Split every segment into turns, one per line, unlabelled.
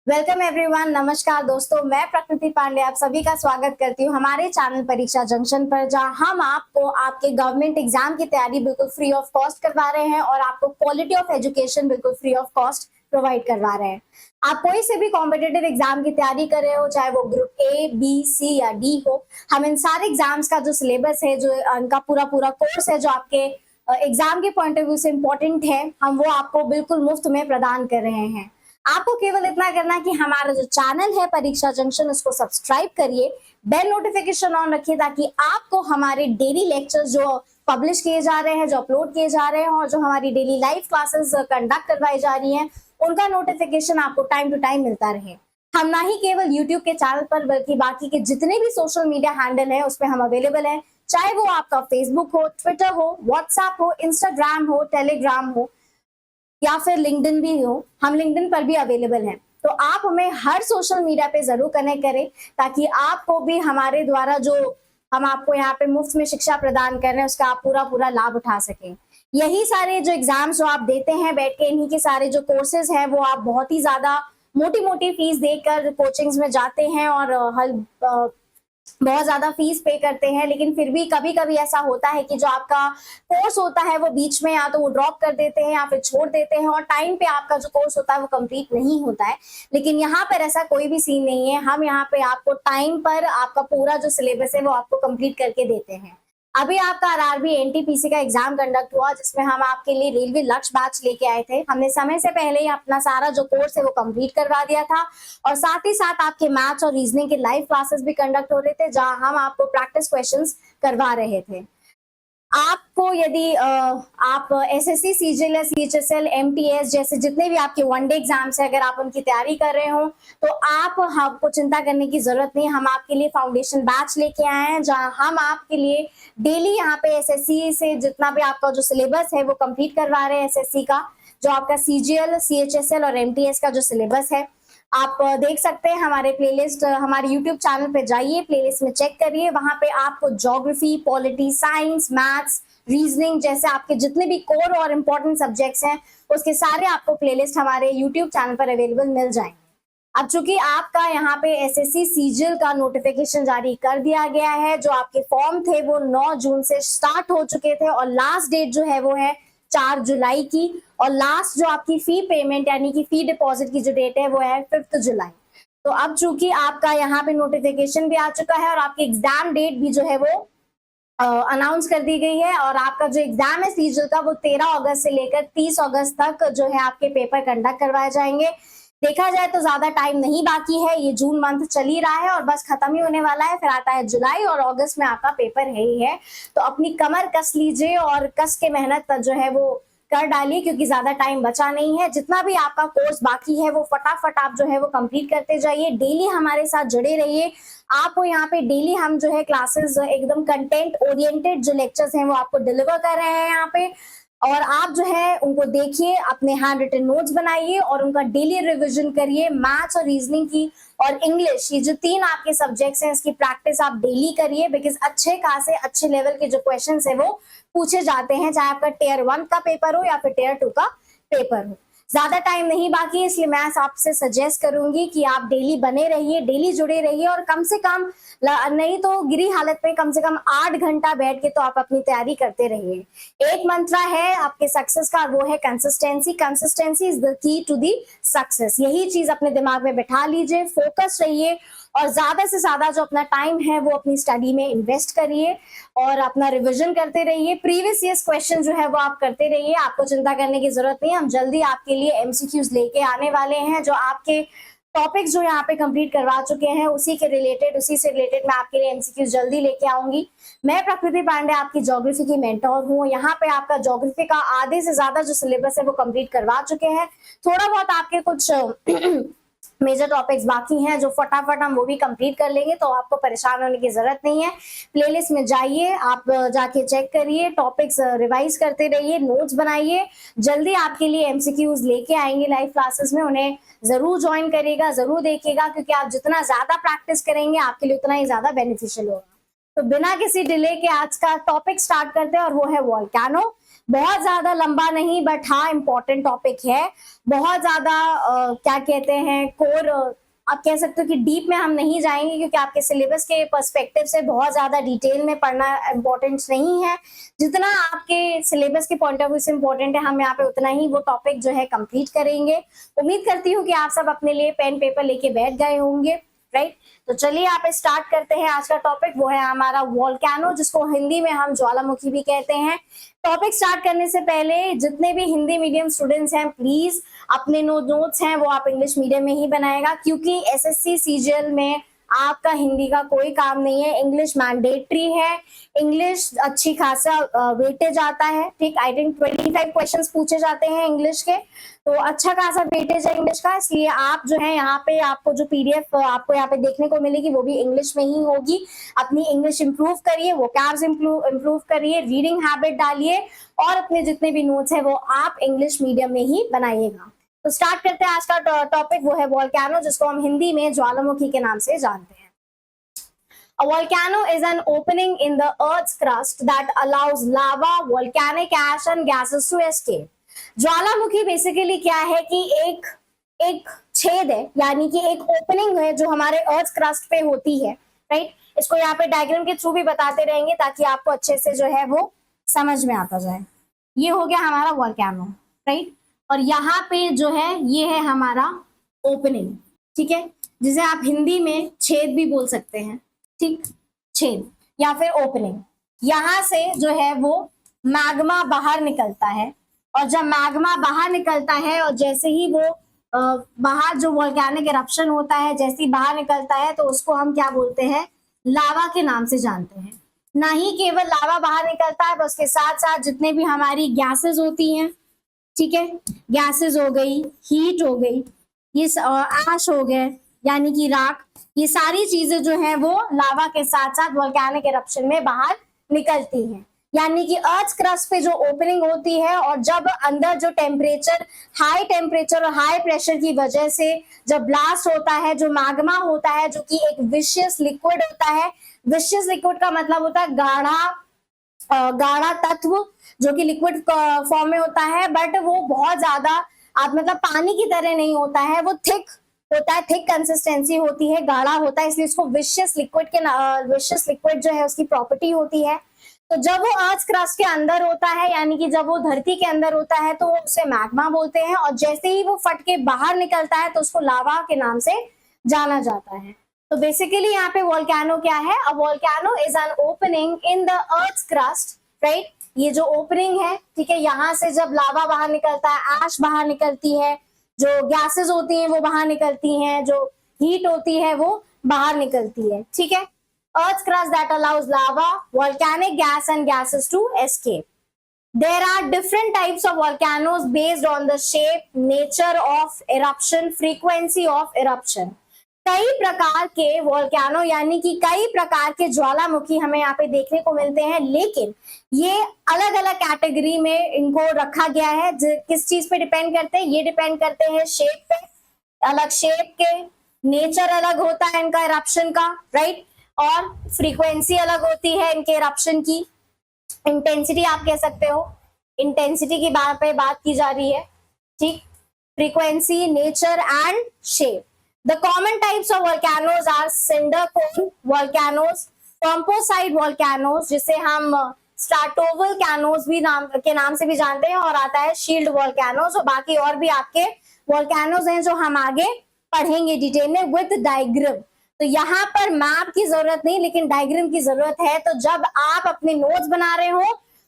Welcome everyone. नमस्कार दोस्तों, मैं प्रकृति पांडे आप सभी का स्वागत करती हूँ हमारे चैनल परीक्षा जंक्शन पर, जहां हम आपको आपके गवर्नमेंट एग्जाम की तैयारी बिल्कुल फ्री ऑफ कॉस्ट करवा रहे हैं और आपको क्वालिटी ऑफ एजुकेशन बिल्कुल फ्री ऑफ कॉस्ट प्रोवाइड करवा रहे हैं। आप कोई से भी कॉम्पिटेटिव एग्जाम की तैयारी कर रहे हो, चाहे वो ग्रुप ए, बी, सी या डी हो, हम इन सारे एग्जाम्स का जो सिलेबस है, जो इनका पूरा कोर्स है, जो आपके एग्जाम के पॉइंट ऑफ व्यू से इम्पोर्टेंट है, हम वो आपको बिल्कुल मुफ्त में प्रदान कर रहे हैं। आपको केवल इतना करना है कि हमारा जो चैनल है परीक्षा जंक्शन, उसको सब्सक्राइब करिए, बेल नोटिफिकेशन ऑन रखिए, ताकि आपको हमारे डेली लेक्चर्स जो पब्लिश किए जा रहे हैं, जो अपलोड किए जा रहे हैं और जो हमारी डेली लाइव क्लासेस कंडक्ट करवाई जा रही हैं, उनका नोटिफिकेशन आपको टाइम टू टाइम मिलता रहे। हम ना ही केवल यूट्यूब के चैनल पर बल्कि बाकी के जितने भी सोशल मीडिया हैंडल है उस पर हम अवेलेबल है, चाहे वो आपका फेसबुक हो, ट्विटर हो, व्हाट्सएप हो, इंस्टाग्राम हो, टेलीग्राम हो या फिर लिंक्डइन भी हो। हम लिंक्डइन पर भी अवेलेबल हैं, तो आप हमें हर सोशल मीडिया पे जरूर कनेक्ट करें, ताकि आपको भी हमारे द्वारा जो हम आपको यहाँ पे मुफ्त में शिक्षा प्रदान कर रहे हैं उसका आप पूरा लाभ उठा सकें। यही सारे जो एग्जाम्स जो आप देते हैं बैठ के, इन्हीं के सारे जो कोर्सेज हैं वो आप बहुत ही ज्यादा मोटी फीस देकर कोचिंग्स में जाते हैं और बहुत ज्यादा फीस पे करते हैं, लेकिन फिर भी कभी कभी ऐसा होता है कि जो आपका कोर्स होता है वो बीच में या तो वो ड्रॉप कर देते हैं या फिर छोड़ देते हैं और टाइम पे आपका जो कोर्स होता है वो कंप्लीट नहीं होता है। लेकिन यहाँ पर ऐसा कोई भी सीन नहीं है, हम यहाँ पे आपको टाइम पर आपका पूरा जो सिलेबस है वो आपको कंप्लीट करके देते हैं। अभी आपका आरआरबी एनटीपीसी का एग्जाम कंडक्ट हुआ, जिसमें हम आपके लिए रेलवे लक्ष्य बैच लेके आए थे। हमने समय से पहले ही अपना सारा जो कोर्स है वो कंप्लीट करवा दिया था और साथ ही साथ आपके मैथ्स और रीजनिंग के लाइव क्लासेस भी कंडक्ट हो रहे थे, जहां हम आपको प्रैक्टिस क्वेश्चंस करवा रहे थे। आपको यदि आप एसएससी, सीजीएल, सीएचएसएल, एमटीएस जैसे जितने भी आपके वनडे एग्जाम्स है, अगर आप उनकी तैयारी कर रहे हो तो आपको चिंता करने की जरूरत नहीं। हम आपके लिए फाउंडेशन बैच लेके आए हैं, जहां हम आपके लिए डेली यहाँ पे एसएससी से जितना भी आपका जो सिलेबस है वो कंप्लीट करवा रहे हैं। एसएससी का जो आपका सीजीएल, सीएचएसएल और एमटीएस का जो सिलेबस है, आप देख सकते हैं हमारे प्लेलिस्ट, हमारे यूट्यूब चैनल पे जाइए, प्लेलिस्ट में चेक करिए, वहां पे आपको geography, polity, science, maths, reasoning जैसे आपके जितने भी कोर और इम्पोर्टेंट सब्जेक्ट्स हैं उसके सारे आपको प्लेलिस्ट हमारे यूट्यूब चैनल पर अवेलेबल मिल जाएंगे। अब चूंकि आपका यहाँ पे एसएससी सीजीएल का नोटिफिकेशन जारी कर दिया गया है, जो आपके फॉर्म थे वो 9 जून से स्टार्ट हो चुके थे और लास्ट डेट जो है वो है 4 जुलाई की, और लास्ट जो आपकी फी पेमेंट यानी कि फी डिपॉजिट की जो डेट है वो है 5 जुलाई। तो अब चूंकि आपका यहाँ पे नोटिफिकेशन भी आ चुका है और आपकी एग्जाम डेट भी जो है वो अनाउंस कर दी गई है, और आपका जो एग्जाम है सीजीएल का वो 13 अगस्त से लेकर 30 अगस्त तक जो है आपके पेपर कंडक्ट करवाए जाएंगे। देखा जाए तो ज्यादा टाइम नहीं बाकी है, ये जून मंथ चल ही रहा है और बस खत्म ही होने वाला है, फिर आता है जुलाई और अगस्त में आपका पेपर है ही है। तो अपनी कमर कस लीजिए और कस के मेहनत जो है वो कर डालिए, क्योंकि ज्यादा टाइम बचा नहीं है। जितना भी आपका कोर्स बाकी है वो फटाफट आप जो है वो कंप्लीट करते जाइए, डेली हमारे साथ जुड़े रहिए। आपको यहाँ पे डेली हम जो है क्लासेस एकदम कंटेंट ओरिएंटेड जो लेक्चर्स हैं वो आपको डिलीवर कर रहे हैं यहाँ पे, और आप जो है उनको देखिए, अपने हैंड रिटन नोट्स बनाइए और उनका डेली रिवीजन करिए। मैथ्स और रीजनिंग की और इंग्लिश, ये जो 3 आपके सब्जेक्ट्स हैं इसकी प्रैक्टिस आप डेली करिए, बिकॉज अच्छे खासे अच्छे लेवल के जो क्वेश्चंस है वो पूछे जाते हैं, चाहे आपका टियर 1 का पेपर हो या फिर टियर 2 का पेपर हो। ज्यादा टाइम नहीं बाकी, इसलिए मैं आपसे सजेस्ट करूंगी कि आप डेली बने रहिए, डेली जुड़े रहिए और कम से कम नहीं तो गिरी हालत में कम से कम 8 घंटा बैठ के तो आप अपनी तैयारी करते रहिए। एक मंत्र है आपके सक्सेस का, वो है consistency. Consistency is the key to the success. यही चीज अपने दिमाग में बैठा लीजिए, फोकस रहिए और ज्यादा से ज्यादा जो अपना टाइम है वो अपनी स्टडी में इन्वेस्ट करिए और अपना रिवीजन करते रहिए। प्रीवियस ईयर्स क्वेश्चन जो है वो आप करते रहिए, आपको चिंता करने की जरूरत नहीं। हम जल्दी आपके लिए एमसीक्यूज लेके आने वाले हैं, जो आपके टॉपिक्स जो यहाँ पे कंप्लीट करवा चुके हैं उसी से रिलेटेड मैं आपके लिए एमसीक्यूज जल्दी लेके आऊंगी। मैं प्रकृति पांडे आपकी ज्योग्राफी की मेंटोर हूँ। यहाँ पे आपका ज्योग्राफी का आधे से ज्यादा जो सिलेबस है वो कंप्लीट करवा चुके हैं। थोड़ा बहुत आपके कुछ मेजर टॉपिक्स बाकी हैं जो फटाफट हम वो भी कंप्लीट कर लेंगे, तो आपको परेशान होने की जरूरत नहीं है। प्लेलिस्ट में जाइए, आप जाके चेक करिए, टॉपिक्स रिवाइज करते रहिए, नोट्स बनाइए। जल्दी आपके लिए एमसीक्यूज लेके आएंगे लाइव क्लासेस में, उन्हें जरूर ज्वाइन करिएगा, जरूर देखिएगा, क्योंकि आप जितना ज्यादा प्रैक्टिस करेंगे आपके लिए उतना ही ज्यादा बेनिफिशियल होगा। तो बिना किसी डिले के आज का टॉपिक स्टार्ट करते हैं और वो है वोल्केनो। बहुत ज्यादा लंबा नहीं, बट हाँ इम्पोर्टेंट टॉपिक है। बहुत ज्यादा क्या कहते हैं कोर, आप कह सकते हो कि डीप में हम नहीं जाएंगे, क्योंकि आपके सिलेबस के पर्सपेक्टिव से बहुत ज्यादा डिटेल में पढ़ना इम्पोर्टेंट नहीं है। जितना आपके सिलेबस के पॉइंट ऑफ व्यू से इम्पोर्टेंट है, हम यहाँ पे उतना ही वो टॉपिक जो है कंप्लीट करेंगे। उम्मीद करती हूँ कि आप सब अपने लिए पेन पेपर लेके बैठ गए होंगे, राइट। तो चलिए आप स्टार्ट करते हैं। आज का टॉपिक वो है हमारा वोल्केनो, जिसको हिंदी में हम ज्वालामुखी भी कहते हैं। टॉपिक स्टार्ट करने से पहले जितने भी हिंदी मीडियम स्टूडेंट्स हैं, प्लीज अपने नोट्स हैं वो आप इंग्लिश मीडियम में ही बनाएगा, क्योंकि एसएससी सीजीएल में आपका हिंदी का कोई काम नहीं है। इंग्लिश मैंडेटरी है, इंग्लिश अच्छी खासा वेटेज आता है, ठीक। आई थिंक 25 क्वेश्चंस पूछे जाते हैं इंग्लिश के, तो अच्छा खासा वेटेज है इंग्लिश का। इसलिए आप जो है यहाँ पे आपको जो पीडीएफ आपको यहाँ पे देखने को मिलेगी वो भी इंग्लिश में ही होगी। अपनी इंग्लिश इंप्रूव करिए, वोकैब्स इंप्रूव करिए, रीडिंग हैबिट डालिए, और अपने जितने भी नोट्स है वो आप इंग्लिश मीडियम में ही बनाइएगा। तो स्टार्ट करते हैं। आज का टॉपिक वो है वोल्केनो, जिसको हम हिंदी में ज्वालामुखी के नाम से जानते हैं। A volcano is an opening in the Earth's crust that allows lava, volcanic ash and gases to escape. Jwalamukhi basically क्या है कि एक छेद है, यानी कि एक ओपनिंग है जो हमारे अर्थ क्रस्ट पे होती है, राइट। इसको यहाँ पे डायग्राम के थ्रू भी बताते रहेंगे ताकि आपको अच्छे से जो है वो समझ में आता जाए। ये हो गया हमारा वोल्केनो, राइट। और यहाँ पे जो है ये है हमारा ओपनिंग, ठीक है, जिसे आप हिंदी में छेद भी बोल सकते हैं, ठीक। छेद या फिर ओपनिंग। यहाँ से जो है वो मैग्मा बाहर निकलता है, और जब मैग्मा बाहर निकलता है और जैसे ही वो बाहर जो वोल्केनिक इरप्शन होता है, जैसे ही बाहर निकलता है तो उसको हम क्या बोलते हैं, लावा के नाम से जानते हैं। ना ही केवल लावा बाहर निकलता है, उसके साथ साथ जितने भी हमारी गैसेस होती हैं, ठीक है, गैसेस हो गई, हीट हो गई, ये ऐश हो गए यानी कि राख, ये सारी चीजें जो है वो लावा के साथ साथ वोल्केनिक इरप्शन में बाहर निकलती हैं। यानी कि अर्थ क्रस्ट पे जो ओपनिंग होती है, और जब अंदर जो हाई टेम्परेचर और हाई प्रेशर की वजह से जब ब्लास्ट होता है, जो मैग्मा होता है जो कि एक विशियस लिक्विड होता है। विशियस लिक्विड का मतलब होता है गाढ़ा तत्व जो कि लिक्विड फॉर्म में होता है, बट वो बहुत ज्यादा आप मतलब पानी की तरह नहीं होता है, वो थिक होता है, थिक कंसिस्टेंसी होती है, गाढ़ा होता है, इसलिए इसको विशियस लिक्विड जो है उसकी प्रॉपर्टी होती है। तो जब वो अर्थ क्रस्ट के अंदर होता है, यानी कि जब वो धरती के अंदर होता है, तो उसे मैग्मा बोलते हैं, और जैसे ही वो फट के बाहर निकलता है तो उसको लावा के नाम से जाना जाता है। तो बेसिकली यहाँ पे वोल्केनो क्या है, a volcano is an opening in the earth crust, right. ये जो ओपनिंग है, ठीक है, यहाँ से जब लावा बाहर निकलता है, ऐश बाहर निकलती है, जो गैसेस होती हैं वो बाहर निकलती हैं, जो हीट होती है वो बाहर निकलती है, ठीक है। Earth's crust that allows lava, volcanic gas and gases to escape. There are different types of volcanoes based on the shape, nature of eruption, frequency of eruption. कई प्रकार के वोल्केनो यानी कि कई प्रकार के ज्वालामुखी हमें यहाँ पे देखने को मिलते हैं, लेकिन ये अलग अलग कैटेगरी में इनको रखा गया है। किस चीज पे डिपेंड करते हैं, ये डिपेंड करते हैं शेप पे, अलग शेप के, नेचर अलग होता है इनका इरप्शन का, राइट, और फ्रीक्वेंसी अलग होती है इनके इरप्शन की, इंटेंसिटी आप कह सकते हो, इंटेंसिटी की बात की जा रही है, ठीक। Frequency, nature and shape. The common types of volcanoes are cinder cone volcanoes, composite volcanoes जिसे हम stratovolcanoes भी नाम से भी जानते हैं, और आता है shield volcanoes, और बाकी और भी आपके volcanoes हैं जो हम आगे पढ़ेंगे डिटेल में विद डायग्राम। तो यहाँ पर मैप की जरूरत नहीं, लेकिन डायग्राम की जरूरत है। तो जब आप अपने नोट्स बना रहे हो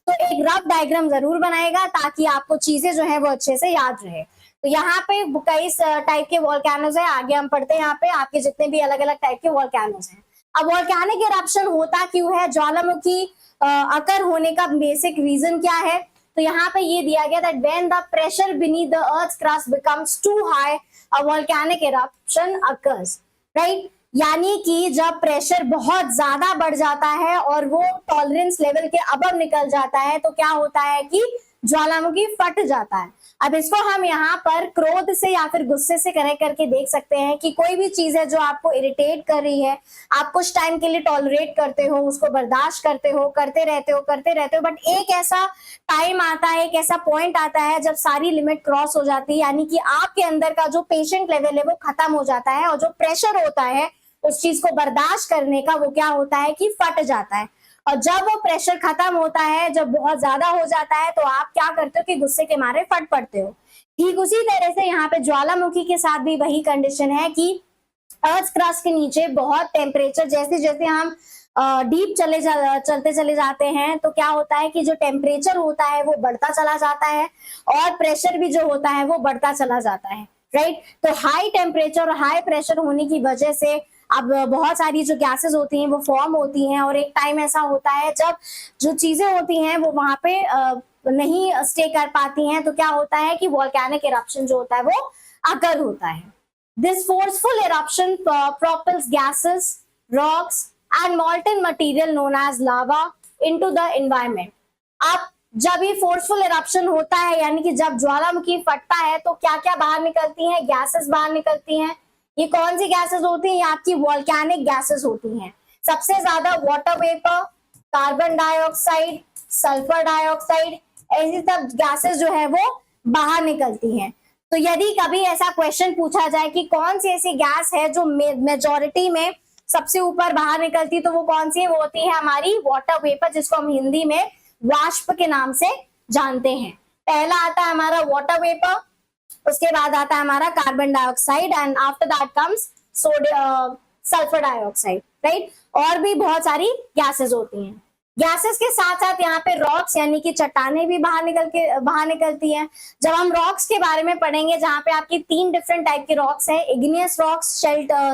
तो एक रफ डायग्राम जरूर बनाएगा, ताकि आपको चीजें जो है वो अच्छे से याद रहे। तो यहाँ पे कई टाइप के वोल्केनोज है, आगे हम पढ़ते हैं यहाँ पे आपके जितने भी अलग अलग टाइप के वोल्केनोज हैं। अब वोल्केनिक इरप्शन होता क्यों है, ज्वालामुखी अकर होने का बेसिक रीजन क्या है, तो यहाँ पे ये दिया गया that when the pressure beneath the earth crust becomes too high a volcanic eruption occurs, right. यानी कि जब प्रेशर बहुत ज्यादा बढ़ जाता है और वो टॉलरेंस लेवल के अबव निकल जाता है, तो क्या होता है कि ज्वालामुखी फट जाता है। अब इसको हम यहाँ पर क्रोध से या फिर गुस्से से कनेक्ट करके देख सकते हैं कि कोई भी चीज है जो आपको इरिटेट कर रही है, आप कुछ टाइम के लिए टॉलरेट करते हो, उसको बर्दाश्त करते हो, करते रहते हो, बट एक ऐसा टाइम आता है, एक ऐसा पॉइंट आता है जब सारी लिमिट क्रॉस हो जाती है, यानी कि आपके अंदर का जो पेशेंट लेवल है वो खत्म हो जाता है और जो प्रेशर होता है उस चीज को बर्दाश्त करने का, वो क्या होता है कि फट जाता है। और जब वो प्रेशर खत्म होता है, जब बहुत ज्यादा हो जाता है, तो आप क्या करते हो कि गुस्से के मारे फट पड़ते हो। ठीक उसी तरह से यहाँ पे ज्वालामुखी के साथ भी वही कंडीशन है कि अर्थ क्रस्ट के नीचे बहुत टेम्परेचर, जैसे जैसे हम डीप चलते चले जाते हैं तो क्या होता है कि जो टेम्परेचर होता है वो बढ़ता चला जाता है और प्रेशर भी जो होता है वो बढ़ता चला जाता है, राइट। तो हाई टेम्परेचर और हाई प्रेशर होने की वजह से अब बहुत सारी जो गैसेस होती हैं वो फॉर्म होती हैं और एक टाइम ऐसा होता है जब जो चीजें होती हैं वो वहां पे नहीं स्टे कर पाती हैं, तो क्या होता है कि वोल्केनिक इरप्शन जो होता है वो अकर होता है। This forceful eruption propels gases, rocks and molten material known as lava into the environment। अब जब ये फोर्सफुल इरप्शन होता है, यानी कि जब ज्वालामुखी फटता है, तो क्या क्या बाहर निकलती हैं, गैसेस बाहर निकलती हैं। ये कौन सी गैसेस होती हैं? ये आपकी वोल्केनिक गैसेस होती हैं। सबसे ज्यादा water vapour, carbon dioxide, sulphur dioxide, ऐसी सब गैसेस जो है वो बाहर निकलती हैं। तो यदि कभी ऐसा क्वेश्चन पूछा जाए कि कौन सी ऐसी गैस है जो मेजॉरिटी में सबसे ऊपर बाहर निकलती, तो वो कौन सी है? वो होती है हमारी वाटर वेपर, जिसको हम हिंदी में वाष्प के नाम से जानते हैं। पहला आता है हमारा वाटर वेपर, उसके बाद आता है हमारा carbon dioxide and after that comes sulphur dioxide, right. और भी बहुत सारी गैसेस होती हैं। गैसेस के साथ साथ यहाँ पे रॉक्स यानी कि चट्टानें भी बाहर निकलती हैं। जब हम रॉक्स के बारे में पढ़ेंगे, जहाँ पे आपकी 3 डिफरेंट टाइप के रॉक्स हैं, igneous rocks,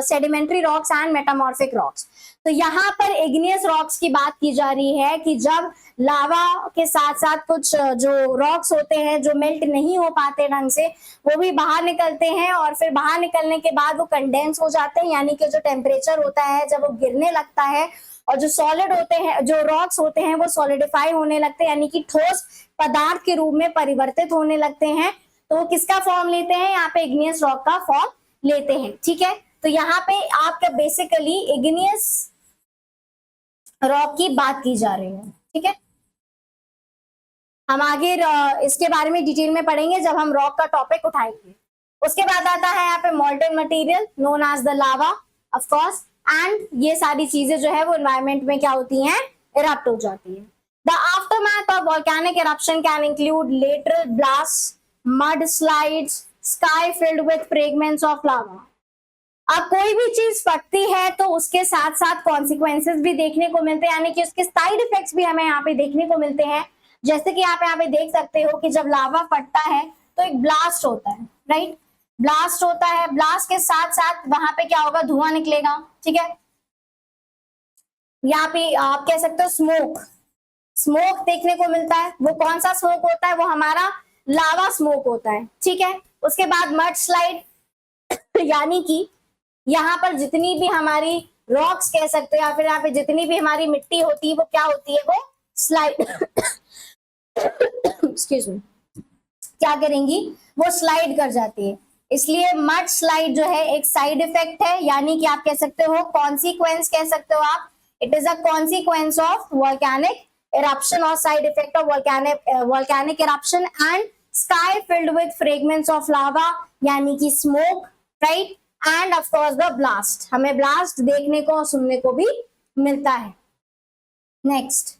sedimentary rocks and metamorphic rocks. तो यहाँ पर इग्नियस रॉक्स की बात की जा रही है कि जब लावा के साथ साथ कुछ जो रॉक्स होते हैं जो मेल्ट नहीं हो पाते ढंग से, वो भी बाहर निकलते हैं और फिर बाहर निकलने के बाद वो कंडेंस हो जाते हैं, यानी कि जो टेम्परेचर होता है जब वो गिरने लगता है और जो सॉलिड होते हैं, जो रॉक्स होते हैं वो सॉलिडिफाई होने लगते हैं, यानी कि ठोस पदार्थ के रूप में परिवर्तित होने लगते हैं। तो वो किसका फॉर्म लेते हैं? यहाँ पे इग्नियस रॉक का फॉर्म लेते हैं, ठीक है। तो यहाँ पे आपका बेसिकली इग्नियस रॉक की बात की जा रही है, ठीक है। हम आगे इसके बारे में डिटेल में पढ़ेंगे जब हम रॉक का टॉपिक उठाएंगे। उसके बाद आता है यहाँ पे molten material known as the lava, of course, and ये सारी चीजें जो है वो एनवायरमेंट में क्या होती हैं? इरप्ट हो जाती है। The aftermath of volcanic eruption can include lateral blast, mud slides, sky filled with fragments of lava. अब कोई भी चीज फटती है तो उसके साथ साथ कॉन्सिक्वेंसेस भी देखने को मिलते हैं, यानी कि उसके साइड इफेक्ट्स भी हमें यहाँ पे देखने को मिलते हैं। जैसे कि आप यहाँ पे देख सकते हो कि जब लावा फटता है तो एक ब्लास्ट होता है, राइट। ब्लास्ट होता है, ब्लास्ट के साथ साथ वहां पे क्या होगा? धुआं निकलेगा, ठीक है। यहाँ पे आप कह सकते हो स्मोक, स्मोक देखने को मिलता है। वो कौन सा स्मोक होता है? वो हमारा लावा स्मोक होता है, ठीक है। उसके बाद मड स्लाइड, यानी कि यहाँ पर जितनी भी हमारी रॉक्स कह सकते हो या फिर यहाँ पे जितनी भी हमारी मिट्टी होती है वो क्या होती है? वो स्लाइड एक्सक्यूज मी, क्या करेंगी? वो स्लाइड कर जाती है। इसलिए मड स्लाइड जो है एक साइड इफेक्ट है, यानी कि आप कह सकते हो कॉन्सिक्वेंस कह सकते हो आप। It is a consequence of volcanic eruption or side effect of volcanic eruption and sky filled with fragments of lava, यानी कि smoke, right, and of course the blast। हमें blast देखने को और सुनने को भी मिलता है। नेक्स्ट,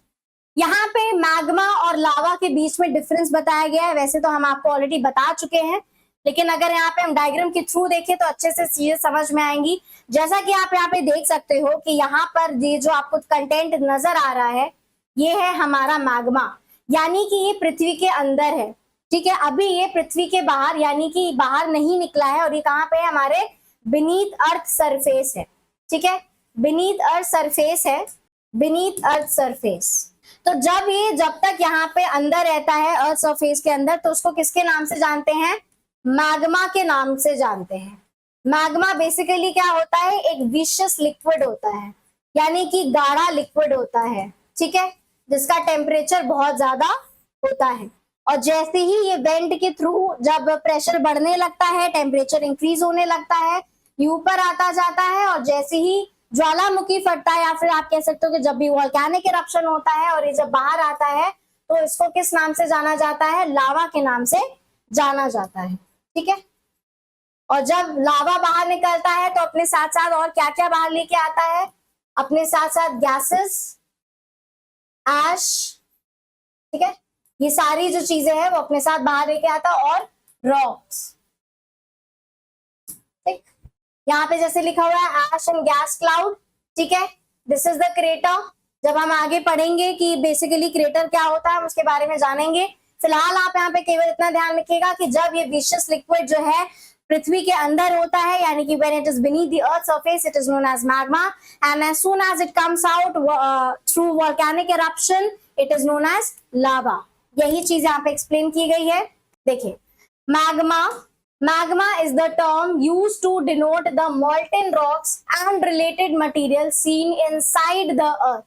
यहाँ पे मैग्मा और लावा के बीच में डिफरेंस बताया गया है। वैसे तो हम आपको ऑलरेडी बता चुके हैं, लेकिन अगर यहाँ पे हम डायग्राम के थ्रू देखें तो अच्छे से चीजें समझ में आएंगी। जैसा कि आप यहाँ पे देख सकते हो कि यहाँ पर ये जो आपको कंटेंट नजर आ रहा है ये है हमारा मैग्मा, यानी कि ये पृथ्वी के अंदर है, ठीक है। अभी ये पृथ्वी के बाहर यानी कि बाहर नहीं निकला है और ये कहाँ पे है? हमारे बीनीथ अर्थ सरफेस है, ठीक है। बीनीथ अर्थ सरफेस है, बीनीथ अर्थ सरफेस। तो जब तक यहाँ पे अंदर रहता है अर्थ सरफेस के अंदर, तो उसको किसके नाम से जानते हैं? मैग्मा के नाम से जानते हैं। मैग्मा बेसिकली क्या होता है? एक विशस लिक्विड होता है, यानी कि गाढ़ा लिक्विड होता है, ठीक है, जिसका टेम्परेचर बहुत ज्यादा होता है। और जैसे ही ये वेंट के थ्रू जब प्रेशर बढ़ने लगता है, टेम्परेचर इंक्रीज होने लगता है, ये ऊपर आता जाता है, और जैसे ही ज्वालामुखी फटता है, या फिर आप कह सकते हो कि जब भी वोल्केनिक इरप्शन होता है और ये जब बाहर आता है तो इसको किस नाम से जाना जाता है? लावा के नाम से जाना जाता है। ठीक है, और जब लावा बाहर निकलता है तो अपने साथ साथ और क्या क्या बाहर लेके आता है? अपने साथ साथ गैसेस, एश, ठीक है, ये सारी जो चीजें हैं वो अपने साथ बाहर लेके आता है, और रॉक्स। ठीक, यहाँ पे जैसे लिखा हुआ है एश एंड गैस क्लाउड। ठीक है, दिस इज द क्रेटर। जब हम आगे पढ़ेंगे कि बेसिकली क्रेटर क्या होता है, हम उसके बारे में जानेंगे। फिलहाल आप यहाँ पे केवल इतना ध्यान रखिएगा कि जब ये विशेष लिक्विड जो है पृथ्वी के अंदर होता है, यानी कि when it is beneath the earth surface it is known as magma, and as soon as it comes out through volcanic eruption it is known as lava। यही चीज यहाँ पे एक्सप्लेन की गई है। देखिए, magma is the term used to denote the molten rocks and related material seen inside the earth।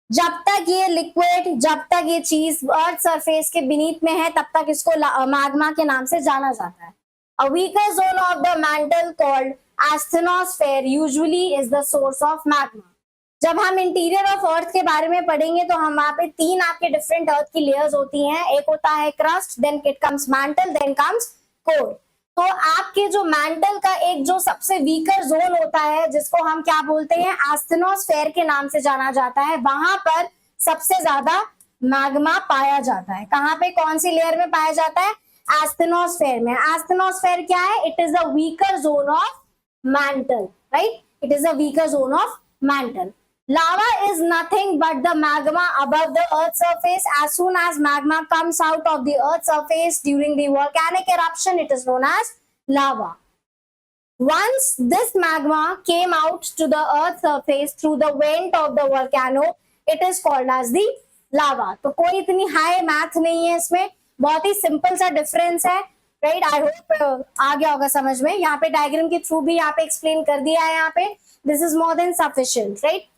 जब तक ये लिक्विड, जब तक ये चीज अर्थ सरफेस के बीनीथ में है, तब तक इसको मैग्मा के नाम से जाना जाता है। A weaker zone of the mantle called asthenosphere usually is the source of magma। जब हम इंटीरियर ऑफ अर्थ के बारे में पढ़ेंगे तो हम वहां पे तीन आपके डिफरेंट अर्थ की लेयर्स होती हैं। एक होता है crust, then it comes mantle, then comes core. तो आपके जो मैंटल का एक जो सबसे वीकर जोन होता है, जिसको हम क्या बोलते हैं? एस्थेनोस्फेयर के नाम से जाना जाता है, वहां पर सबसे ज्यादा मैग्मा पाया जाता है। कहाँ पे, कौन सी लेयर में पाया जाता है? एस्थेनोस्फेयर में। एस्थेनोस्फेयर क्या है? It is the weaker zone of mantle, right? It is the weaker zone of mantle. Lava is nothing but the magma above the earth's surface. As soon as magma comes out of the earth's surface during the volcanic eruption, it is known as lava. Once this magma came out to the earth's surface through the vent of the volcano, it is called as the lava। तो कोई इतनी high math नहीं है इसमें, बहुत ही simple सा difference है, right? I hope आ गया होगा समझ में। यहाँ पे डायग्राम के थ्रू भी यहाँ पे एक्सप्लेन कर दिया है। यहाँ पे this is more than sufficient, right?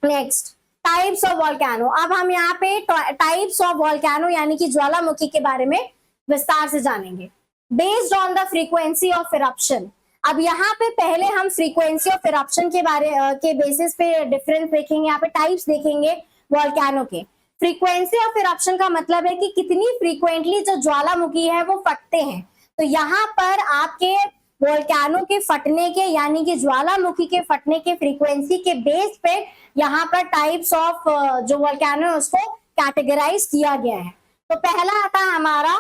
Next, types of volcano. अब हम यहाँ पे टाइप्स ऑफ वोल्केनो यानी कि ज्वालामुखी के बारे में विस्तार से जानेंगे, based on the frequency of eruption. अब यहाँ पे पहले हम फ्रीक्वेंसी ऑफ इरप्शन के बारे के बेसिस पे डिफरेंस देखेंगे, यहाँ पे टाइप्स देखेंगे वोल्केनो के। फ्रीक्वेंसी ऑफ इरप्शन का मतलब है कि कितनी फ्रीक्वेंटली जो ज्वालामुखी है वो फटते हैं। तो यहाँ पर आपके वोल्केनो के फटने के, यानी कि ज्वालामुखी के फटने के फ्रीक्वेंसी के बेस पे यहाँ पर टाइप्स ऑफ जो वोल्केनो है उसको कैटेगराइज किया गया है। तो पहला आता है हमारा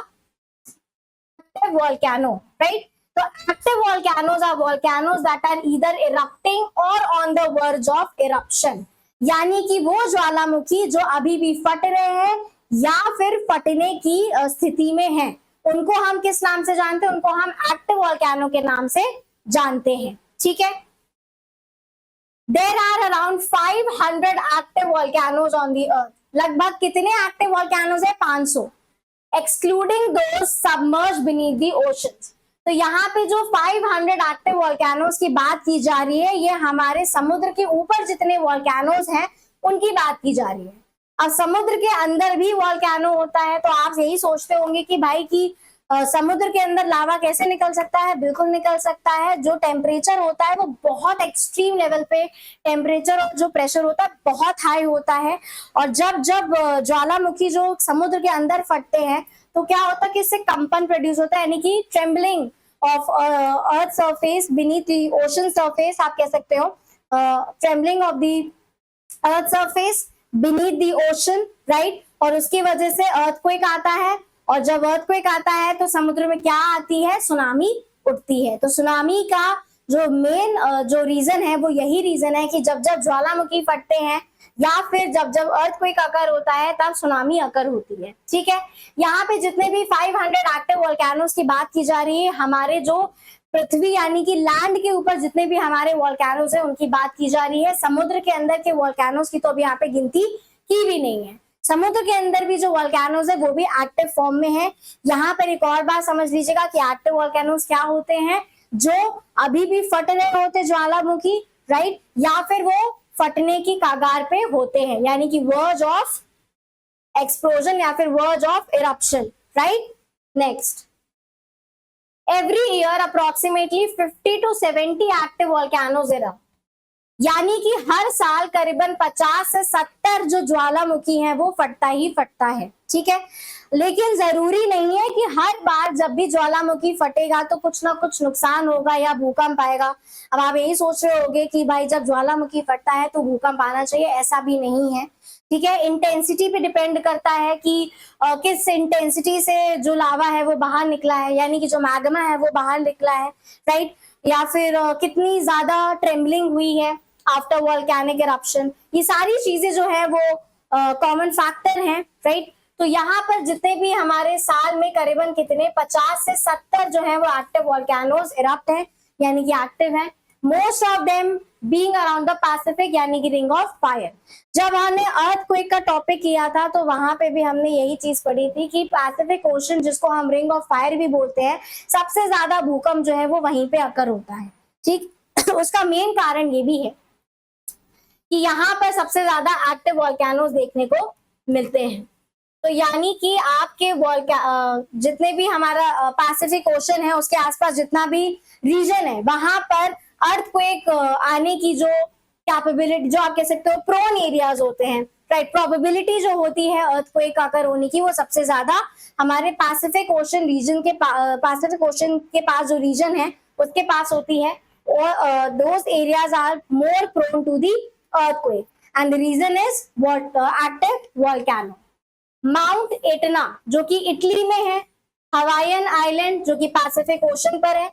एक्टिव वोल्केनो, राइट? तो active volcanoes are volcanoes that are either erupting or on the verge of eruption, यानी कि वो ज्वालामुखी जो अभी भी फट रहे हैं या फिर फटने की स्थिति में है, उनको हम किस नाम से जानते हैं? उनको हम एक्टिव वोल्केनो के नाम से जानते हैं। ठीक है, there are around 500 active volcanoes on the earth. लगभग कितने एक्टिव वोल्केनोज है? 500, excluding those submerged beneath the oceans. तो यहाँ पे जो 500 एक्टिव वोल्केनोज की बात की जा रही है, ये हमारे समुद्र के ऊपर जितने वोल्केनोज हैं उनकी बात की जा रही है। अब समुद्र के अंदर भी वोल्केनो होता है, तो आप यही सोचते होंगे कि भाई कि समुद्र के अंदर लावा कैसे निकल सकता है? बिल्कुल निकल सकता है। जो टेम्परेचर होता है वो बहुत एक्सट्रीम लेवल पे टेम्परेचर और जो प्रेशर होता है बहुत हाई होता है, और जब जब ज्वालामुखी जो समुद्र के अंदर फटते हैं तो क्या होता है कि इससे कंपन प्रोड्यूस होता है, यानी कि trembling of earth surface beneath the ocean surface, आप कह सकते हो trembling of the earth surface beneath the ocean, right? और उसकी वजह से अर्थक्वेक आता है, और जब अर्थक्वेक आता है तो समुद्र में क्या आती है? सुनामी उठती है। तो सुनामी का जो मेन जो रीजन है वो यही रीजन है कि जब जब ज्वालामुखी फटते हैं या फिर जब जब अर्थक्वेक अकर होता है तब सुनामी अकर होती है। ठीक है, यहाँ पे जितने भी 500 एक्टिव वोल्केनोज की बात की जा रही है, हमारे जो पृथ्वी यानी कि लैंड के ऊपर जितने भी हमारे वोल्केनोज है उनकी बात की जा रही है। समुद्र के अंदर के वोल्केनोज की तो अभी यहाँ पे गिनती की भी नहीं है। समुद्र के अंदर भी जो वोल्केनोज है वो भी एक्टिव फॉर्म में है। यहाँ पर एक और बात समझ लीजिएगा कि एक्टिव वोल्केनोज क्या होते हैं? जो अभी भी फट रहे होते ज्वालामुखी, राइट? या फिर वो फटने की कगार पे होते हैं, यानी कि वर्ज ऑफ एक्सप्लोजन या फिर verge of eruption, right. Next, every year approximately 50 to 70 active volcanoes erupt, यानी कि हर साल करीबन 50 से 70 जो ज्वालामुखी हैं वो फटता ही फटता है, ठीक है। लेकिन जरूरी नहीं है कि हर बार जब भी ज्वालामुखी फटेगा तो कुछ ना कुछ नुकसान होगा या भूकंप आएगा। अब आप यही सोच रहे होंगे कि भाई जब ज्वालामुखी फटता है तो भूकंप आना चाहिए, ऐसा भी नहीं है, ठीक है। इंटेंसिटी पे डिपेंड करता है कि किस इंटेंसिटी से जो लावा है वो बाहर निकला है, यानी कि जो मैग्मा है वो बाहर निकला है, राइट। या फिर कितनी ज्यादा ट्रेम्बलिंग हुई है आफ्टर वोल्केनिक इरप्शन, ये सारी चीजें जो है वो कॉमन फैक्टर हैं, राइट। तो यहाँ पर जितने भी हमारे साल में करीबन कितने 50 से 70 जो है वो एक्टिव वोल्केनोज इरप्ट हैं, यानी कि एक्टिव हैं। Most of them being around the Pacific, यानी कि रिंग ऑफ फायर। जब हमने अर्थक्वेक का टॉपिक किया था तो वहां पे भी हमने यही चीज पढ़ी थी कि पैसिफिक ओशन, जिसको हम रिंग ऑफ फायर भी बोलते हैं, सबसे ज्यादा भूकंप जो है वो वहीं पे अकर होता है, ठीक। उसका मेन कारण ये भी है कि यहाँ पर सबसे ज्यादा एक्टिव वोल्केनोज देखने को मिलते हैं। तो यानी कि आपके जितने भी हमारा पैसिफिक ओशन है उसके आसपास जितना भी रीजन है वहां पर अर्थक्वेक आने की जो कैपेबिलिटी, जो आप कह सकते हो प्रोन एरियाज होते हैं, राइट, प्रोबेबिलिटी जो होती है अर्थक्वेक आकर होने की, वो सबसे ज्यादा हमारे पैसिफिक ओशन रीजन के पैसिफिक ओशन के पास जो रीजन है उसके पास होती है। और those areas are more prone to the earthquake and the reason is what active volcano। Mount Etna जो कि इटली में है, हवाईयन आइलैंड जो कि पैसिफिक ओशन पर है,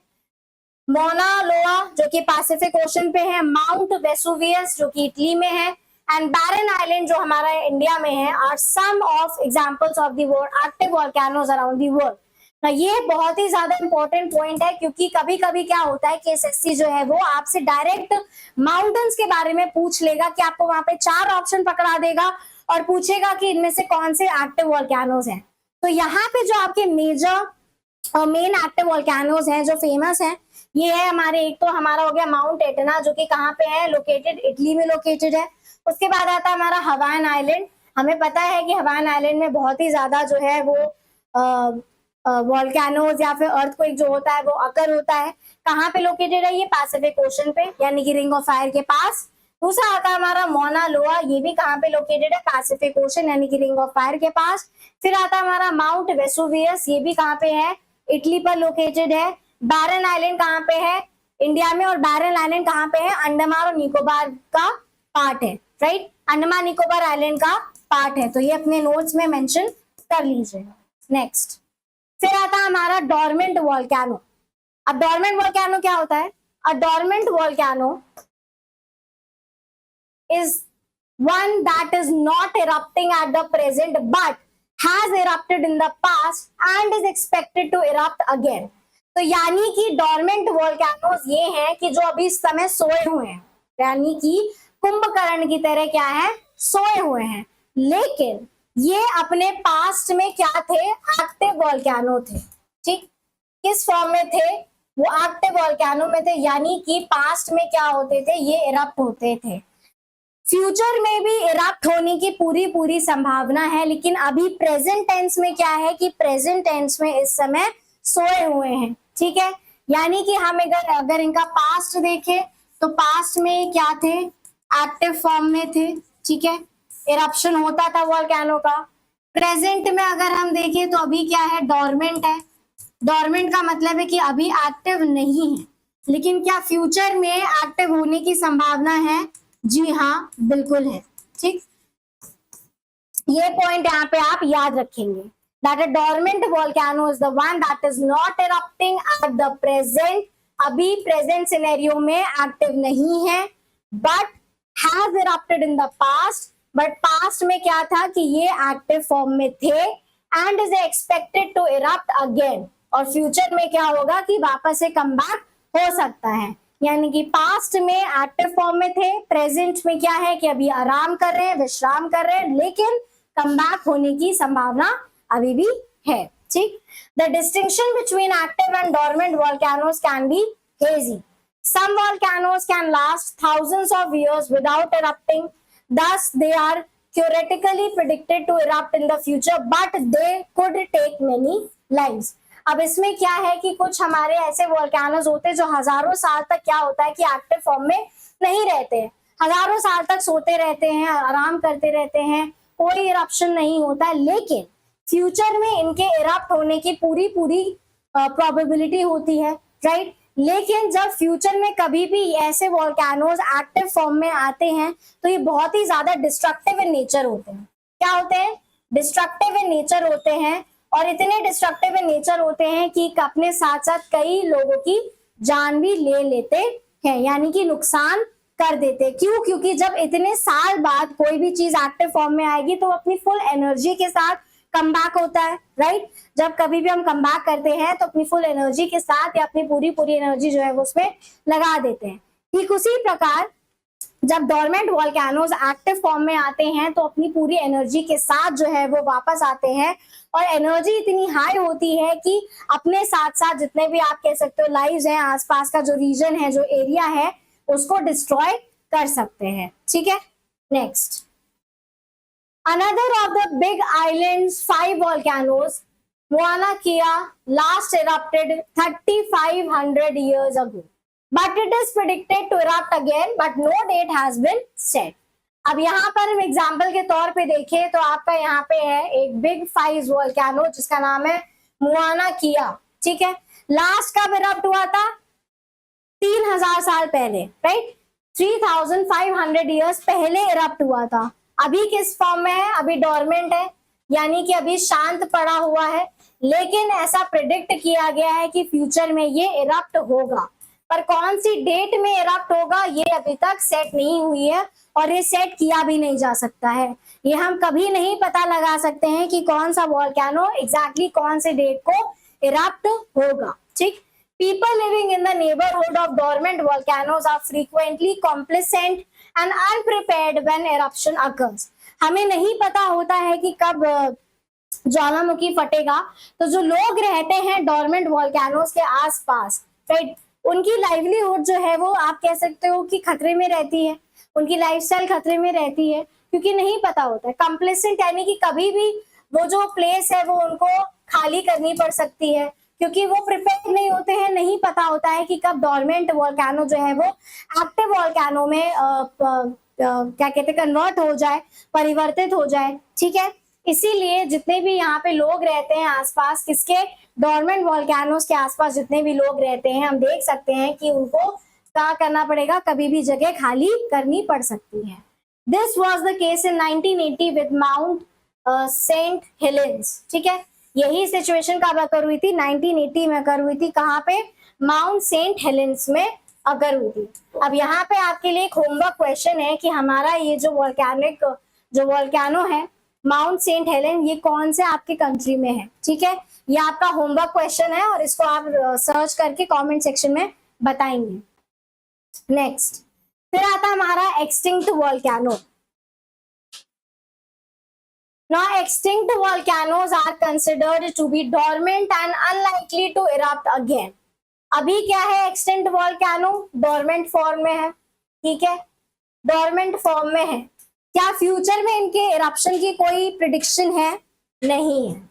मोना लोआ जो कि पैसिफिक ओशन पे है, माउंट वेसुवियस जो कि इटली में है, एंड बैरन आइलैंड जो हमारा इंडिया में है, are some of examples of the world active volcanoes around the world. ये बहुत ही ज्यादा इंपॉर्टेंट पॉइंट है क्योंकि कभी कभी क्या होता है कि एसएससी जो है वो आपसे डायरेक्ट माउंटेन्स के बारे में पूछ लेगा कि आपको वहां पे 4 ऑप्शन पकड़ा देगा और पूछेगा कि इनमें से कौन से एक्टिव वोल्केनोज हैं। तो यहाँ पे जो आपके मेजर मेन एक्टिव वोल्केनोज हैं जो फेमस हैं, ये है हमारे, एक तो हमारा हो गया माउंट एटना जो कि कहाँ पे है, लोकेटेड इटली में लोकेटेड है। उसके बाद आता है हमारा हवाईयन आइलैंड। हमें पता है कि हवाईयन आइलैंड में बहुत ही ज्यादा जो है वो वोल्केनोज या फिर अर्थक्वेक जो होता है वो अकर होता है। कहाँ पे लोकेटेड है ये, पैसिफिक ओशन पे, यानी कि रिंग ऑफ फायर के पास। दूसरा आता है हमारा मोना लोआ, ये भी कहाँ पे लोकेटेड है, पैसिफिक ओशन यानी कि रिंग ऑफ फायर के पास। फिर आता है हमारा माउंट वेसुवियस, ये भी कहाँ पे है, इटली पर लोकेटेड है। बैरन आइलैंड कहाँ पे है, इंडिया में, और बैरन आइलैंड कहाँ पे है, अंडमान और निकोबार का पार्ट है, राइट, अंडमान निकोबार आइलैंड का पार्ट है। तो ये अपने नोट्स में मेंशन कर लीजिए। नेक्स्ट, फिर आता है हमारा डोरमेंट वोल्केनो। अब डोरमेंट वोल्केनो क्या होता है, a dormant volcano is one that is not erupting at the present but has erupted in the past and is expected to erupt again। तो यानी कि डोरमेंट वोल्केनोज ये हैं कि जो अभी इस समय सोए हुए हैं, यानी कि कुंभकर्ण की तरह क्या है, सोए हुए हैं, लेकिन ये अपने पास्ट में क्या थे, एक्टिव वोल्केनो थे, ठीक। किस फॉर्म में थे, वो एक्टिव वोल्केनो में थे, यानी कि पास्ट में क्या होते थे, ये इरप्ट होते थे। फ्यूचर में भी इरप्ट होने की पूरी संभावना है, लेकिन अभी प्रेजेंट टेंस में क्या है कि प्रेजेंट टेंस में इस समय सोए हुए हैं, ठीक है। यानी कि हम अगर इनका पास्ट देखें तो पास्ट में क्या थे, एक्टिव फॉर्म में थे, ठीक है, इरप्शन होता था वोल्केनो का। प्रेजेंट में अगर हम देखें तो अभी क्या है, डोरमेंट है। डोरमेंट का मतलब है कि अभी एक्टिव नहीं है, लेकिन क्या फ्यूचर में एक्टिव होने की संभावना है, जी हाँ बिल्कुल है, ठीक। ये पॉइंट यहाँ पे आप याद रखेंगे, that a dormant volcano is the one that is not erupting at the present, अभी प्रेजेंट सिनेरियो में एक्टिव नहीं है, but has erupted in the past, but past में क्या था कि ये एक्टिव फॉर्म में थे, and is expected to erupt again, और फ्यूचर में क्या होगा कि वापस से कम बैक हो सकता है। यानी कि पास्ट में एक्टिव फॉर्म में थे, प्रेजेंट में क्या है कि अभी आराम कर रहे हैं, विश्राम कर रहे हैं, लेकिन कम बैक होने की संभावना अभी भी है, ठीक। The distinction between active and dormant volcanoes can be hazy. Some volcanoes can last thousands of years without erupting, thus they are theoretically predicted to erupt in the future, but they could take many lives. अब इसमें क्या है कि कुछ हमारे ऐसे volcanoes होते हैं जो हजारों साल तक क्या होता है कि एक्टिव फॉर्म में नहीं रहते हैं, हजारों साल तक सोते रहते हैं, आराम करते रहते हैं, कोई इरप्शन नहीं होता, लेकिन फ्यूचर में इनके इरप्ट होने की पूरी प्रोबेबिलिटी होती है, राइट। लेकिन जब फ्यूचर में कभी भी ऐसे वोल्केनोज एक्टिव फॉर्म में आते हैं तो ये बहुत ही ज्यादा डिस्ट्रक्टिव इन नेचर होते हैं। क्या होते हैं? डिस्ट्रक्टिव इन नेचर होते हैं, और इतने डिस्ट्रक्टिव इन नेचर होते हैं कि अपने साथ साथ कई लोगों की जान भी ले लेते हैं, यानी कि नुकसान कर देते। क्यों? क्योंकि जब इतने साल बाद कोई भी चीज एक्टिव फॉर्म में आएगी तो अपनी फुल एनर्जी के साथ कम बैक होता है, राइट। जब कभी भी हम कम बैक करते हैं तो अपनी फुल एनर्जी के साथ या अपनी पूरी एनर्जी जो है वो उसमें लगा देते हैं। ठीक उसी प्रकार जब डोरमेंट वोल्केनोज एक्टिव फॉर्म में आते हैं तो अपनी पूरी एनर्जी के साथ जो है वो वापस आते हैं, और एनर्जी इतनी हाई होती है कि अपने साथ साथ जितने भी आप कह सकते हो लाइव्स हैं, आसपास का जो रीजन है, जो एरिया है, उसको डिस्ट्रॉय कर सकते हैं। ठीक है, next, another of the big island's 5 volcanoes, Mauna Kea, last erupted 3500 years ago, but it is predicted to erupt again, but no date has been set. अब यहाँ पर हम एग्जाम्पल के तौर पे देखें तो आपका यहाँ पे है एक बिग 5 वोल्केनो जिसका नाम है मुआना किया। ठीक है, लास्ट कब इरप्ट हुआ था? 3000 साल पहले, राइट। 3500 ईयर्स पहले इरप्ट हुआ था। अभी किस फॉर्म में है? अभी डोरमेंट है, यानी कि अभी शांत पड़ा हुआ है, लेकिन ऐसा प्रिडिक्ट किया गया है कि फ्यूचर में ये इरप्ट होगा, पर कौन सी डेट में इरप्ट होगा ये अभी तक सेट नहीं हुई है, और ये सेट किया भी नहीं जा सकता है। ये हम कभी नहीं पता लगा सकते हैं कि कौन सा वोल्केनो एग्जैक्टली कौन से डेट को इरप्ट होगा। ठीक, people living in the neighborhood of dormant volcanoes are frequently complacent and unprepared when eruption occurs. हमें नहीं पता होता है कि कब ज्वालामुखी फटेगा, तो जो लोग रहते हैं डोरमेंट वोल्केनोज के आसपास, राइट, उनकी लाइवलीहुड जो है वो आप कह सकते हो कि खतरे में रहती है, उनकी लाइफस्टाइल खतरे में रहती है, क्योंकि नहीं पता होता है। कंप्लेसेंट यानी कि कभी भी वो जो प्लेस है वो उनको खाली करनी पड़ सकती है, क्योंकि वो प्रिपेयर नहीं होते हैं, नहीं पता होता है कि कब डोरमेंट वोल्केनो जो है वो एक्टिव वोल्केनो में क्या कहते हैं कन्वर्ट हो जाए, परिवर्तित हो जाए। ठीक है, इसीलिए जितने भी यहाँ पे लोग रहते हैं आसपास, किसके? डोरमेंट वोल्केनोज के आसपास जितने भी लोग रहते हैं, हम देख सकते हैं कि उनको क्या करना पड़ेगा, कभी भी जगह खाली करनी पड़ सकती है। This was the case in 1980 with Mount Saint Helens. ठीक है, यही सिचुएशन कब अकर हुई थी? 1980 में अकर हुई थी। कहाँ पे? माउंट सेंट हेलेंस में अकर हुई थी। अब यहाँ पे आपके लिए एक होमवर्क क्वेश्चन है कि हमारा ये जो वोल्केनो है माउंट सेंट हेलेन, ये कौन से आपके कंट्री में है? ठीक है, ये आपका होमवर्क क्वेश्चन है और इसको आप सर्च करके कमेंट सेक्शन में बताएंगे। नेक्स्ट, फिर आता हमारा extinct volcano. Now, extinct volcanoes are considered to be dormant and unlikely to erupt again. अभी क्या है? एक्सटिंक्ट वोल्केनो डोरमेंट फॉर्म में है। ठीक है, डोरमेंट फॉर्म में है। क्या फ्यूचर में इनके इरप्शन की कोई प्रिडिक्शन है? नहीं है।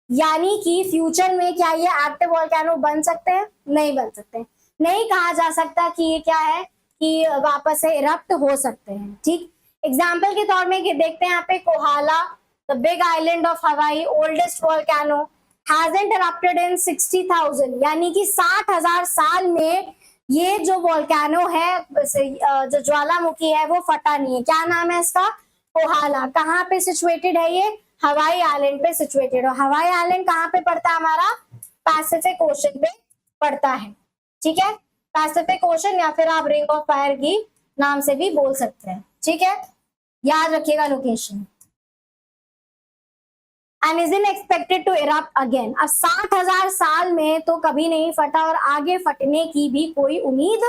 यानी कि फ्यूचर में क्या ये एक्टिव वोल्केनो बन सकते हैं? नहीं बन सकते। नहीं कहा जा सकता कि ये क्या है कि वापस से इरप्ट हो सकते हैं। ठीक, एग्जाम्पल के तौर में देखते हैं यहाँ पे Kohala, the big island of हवाई, oldest volcano, hasn't erupted in 60,000, यानी कि 60,000 साल में ये जो वोल्केनो है, जो ज्वालामुखी है, वो फटा नहीं है। क्या नाम है इसका? कोहाला। कहाँ पे सिचुएटेड है ये? हवाई आइलैंड पे सिचुएटेड है। हवाई आइलैंड कहाँ पे पड़ता है? हमारा पैसिफिक ओशन पे पड़ता है। ठीक है, पैसिफिक ओशन या फिर आप रिंग ऑफ फायर की नाम से भी बोल सकते हैं। ठीक है, याद रखिएगा location. And isn't expected to erupt again. अब 60,000 साल में तो कभी नहीं फटा और आगे फटने की भी कोई उम्मीद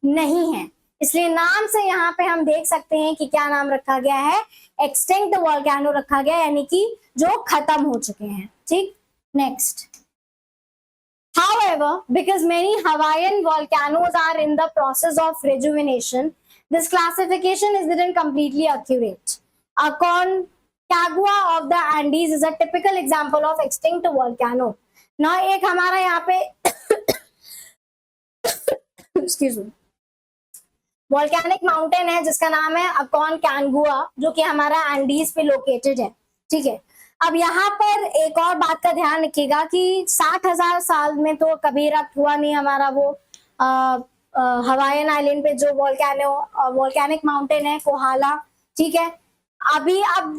नहीं है, इसलिए नाम से यहाँ पे हम देख सकते हैं कि क्या नाम रखा गया है? एक्सटिंक्ट वोल्केनो रखा गया, यानी कि जो खत्म हो चुके हैं। ठीक, next, however, because many Hawaiian volcanoes are in the process of rejuvenation, this classification isn't completely accurate. Aconcagua of the Andes is a typical example of extinct volcano. Now एक हमारा यहाँ पे excuse me, वॉल्केनिक माउंटेन है जिसका नाम है अकोनकागुआ, जो कि हमारा एंडीज पे लोकेटेड है। ठीक है, अब यहाँ पर एक और बात का ध्यान रखिएगा कि 60,000 साल में तो कभी इरप्ट हुआ नहीं हमारा वो हवाईन आइलैंड पे जो वॉल्केनिक माउंटेन है कोहाला। ठीक है, अब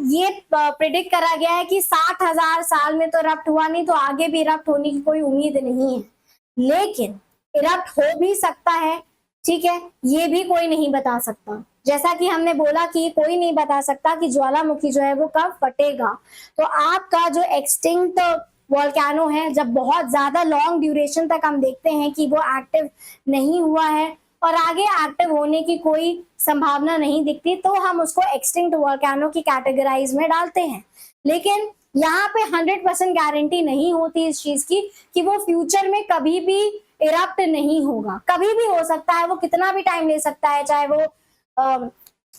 ये प्रिडिक्ट करा गया है कि 60,000 साल में तो इरप्ट हुआ नहीं, तो आगे भी इरप्ट होने की कोई उम्मीद नहीं है, लेकिन इरप्ट हो भी सकता है। ठीक है, ये भी कोई नहीं बता सकता, जैसा कि हमने बोला कि कोई नहीं बता सकता कि ज्वालामुखी जो है वो कब फटेगा। तो आपका जो एक्सटिंक्ट वॉल्केनो है, जब बहुत ज्यादा लॉन्ग ड्यूरेशन तक हम देखते हैं कि वो एक्टिव नहीं हुआ है और आगे एक्टिव होने की कोई संभावना नहीं दिखती, तो हम उसको एक्सटिंक्ट वॉल्केनो की कैटेगराइज में डालते हैं। लेकिन यहाँ पे 100% गारंटी नहीं होती इस चीज की कि वो फ्यूचर में कभी भी इरप्ट नहीं होगा, कभी भी हो सकता है, वो कितना भी टाइम ले सकता है, चाहे वो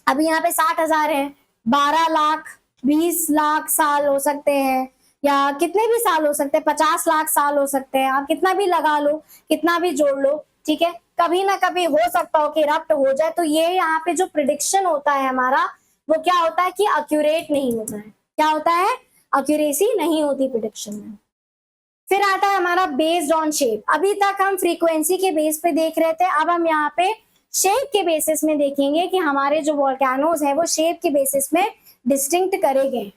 अभी यहाँ पे 60,000 है, 12 लाख 20 लाख साल हो सकते हैं, या कितने भी साल हो सकते हैं, 50 लाख साल हो सकते हैं, आप कितना भी लगा लो, कितना भी जोड़ लो। ठीक है, कभी ना कभी हो सकता हो कि इरप्ट हो जाए। तो ये यहाँ पे जो प्रिडिक्शन होता है हमारा, वो क्या होता है कि एक्यूरेट नहीं होता है। क्या होता है? एक्यूरेसी नहीं होती प्रिडिक्शन में। फिर आता है हमारा बेस्ड ऑन शेप। अभी तक हम फ्रीक्वेंसी के बेस पे देख रहे थे, अब हम यहाँ पे शेप के बेसिस में देखेंगे कि हमारे जो वॉल्केनोज है वो शेप के बेसिस में डिस्टिंक्ट करे गए।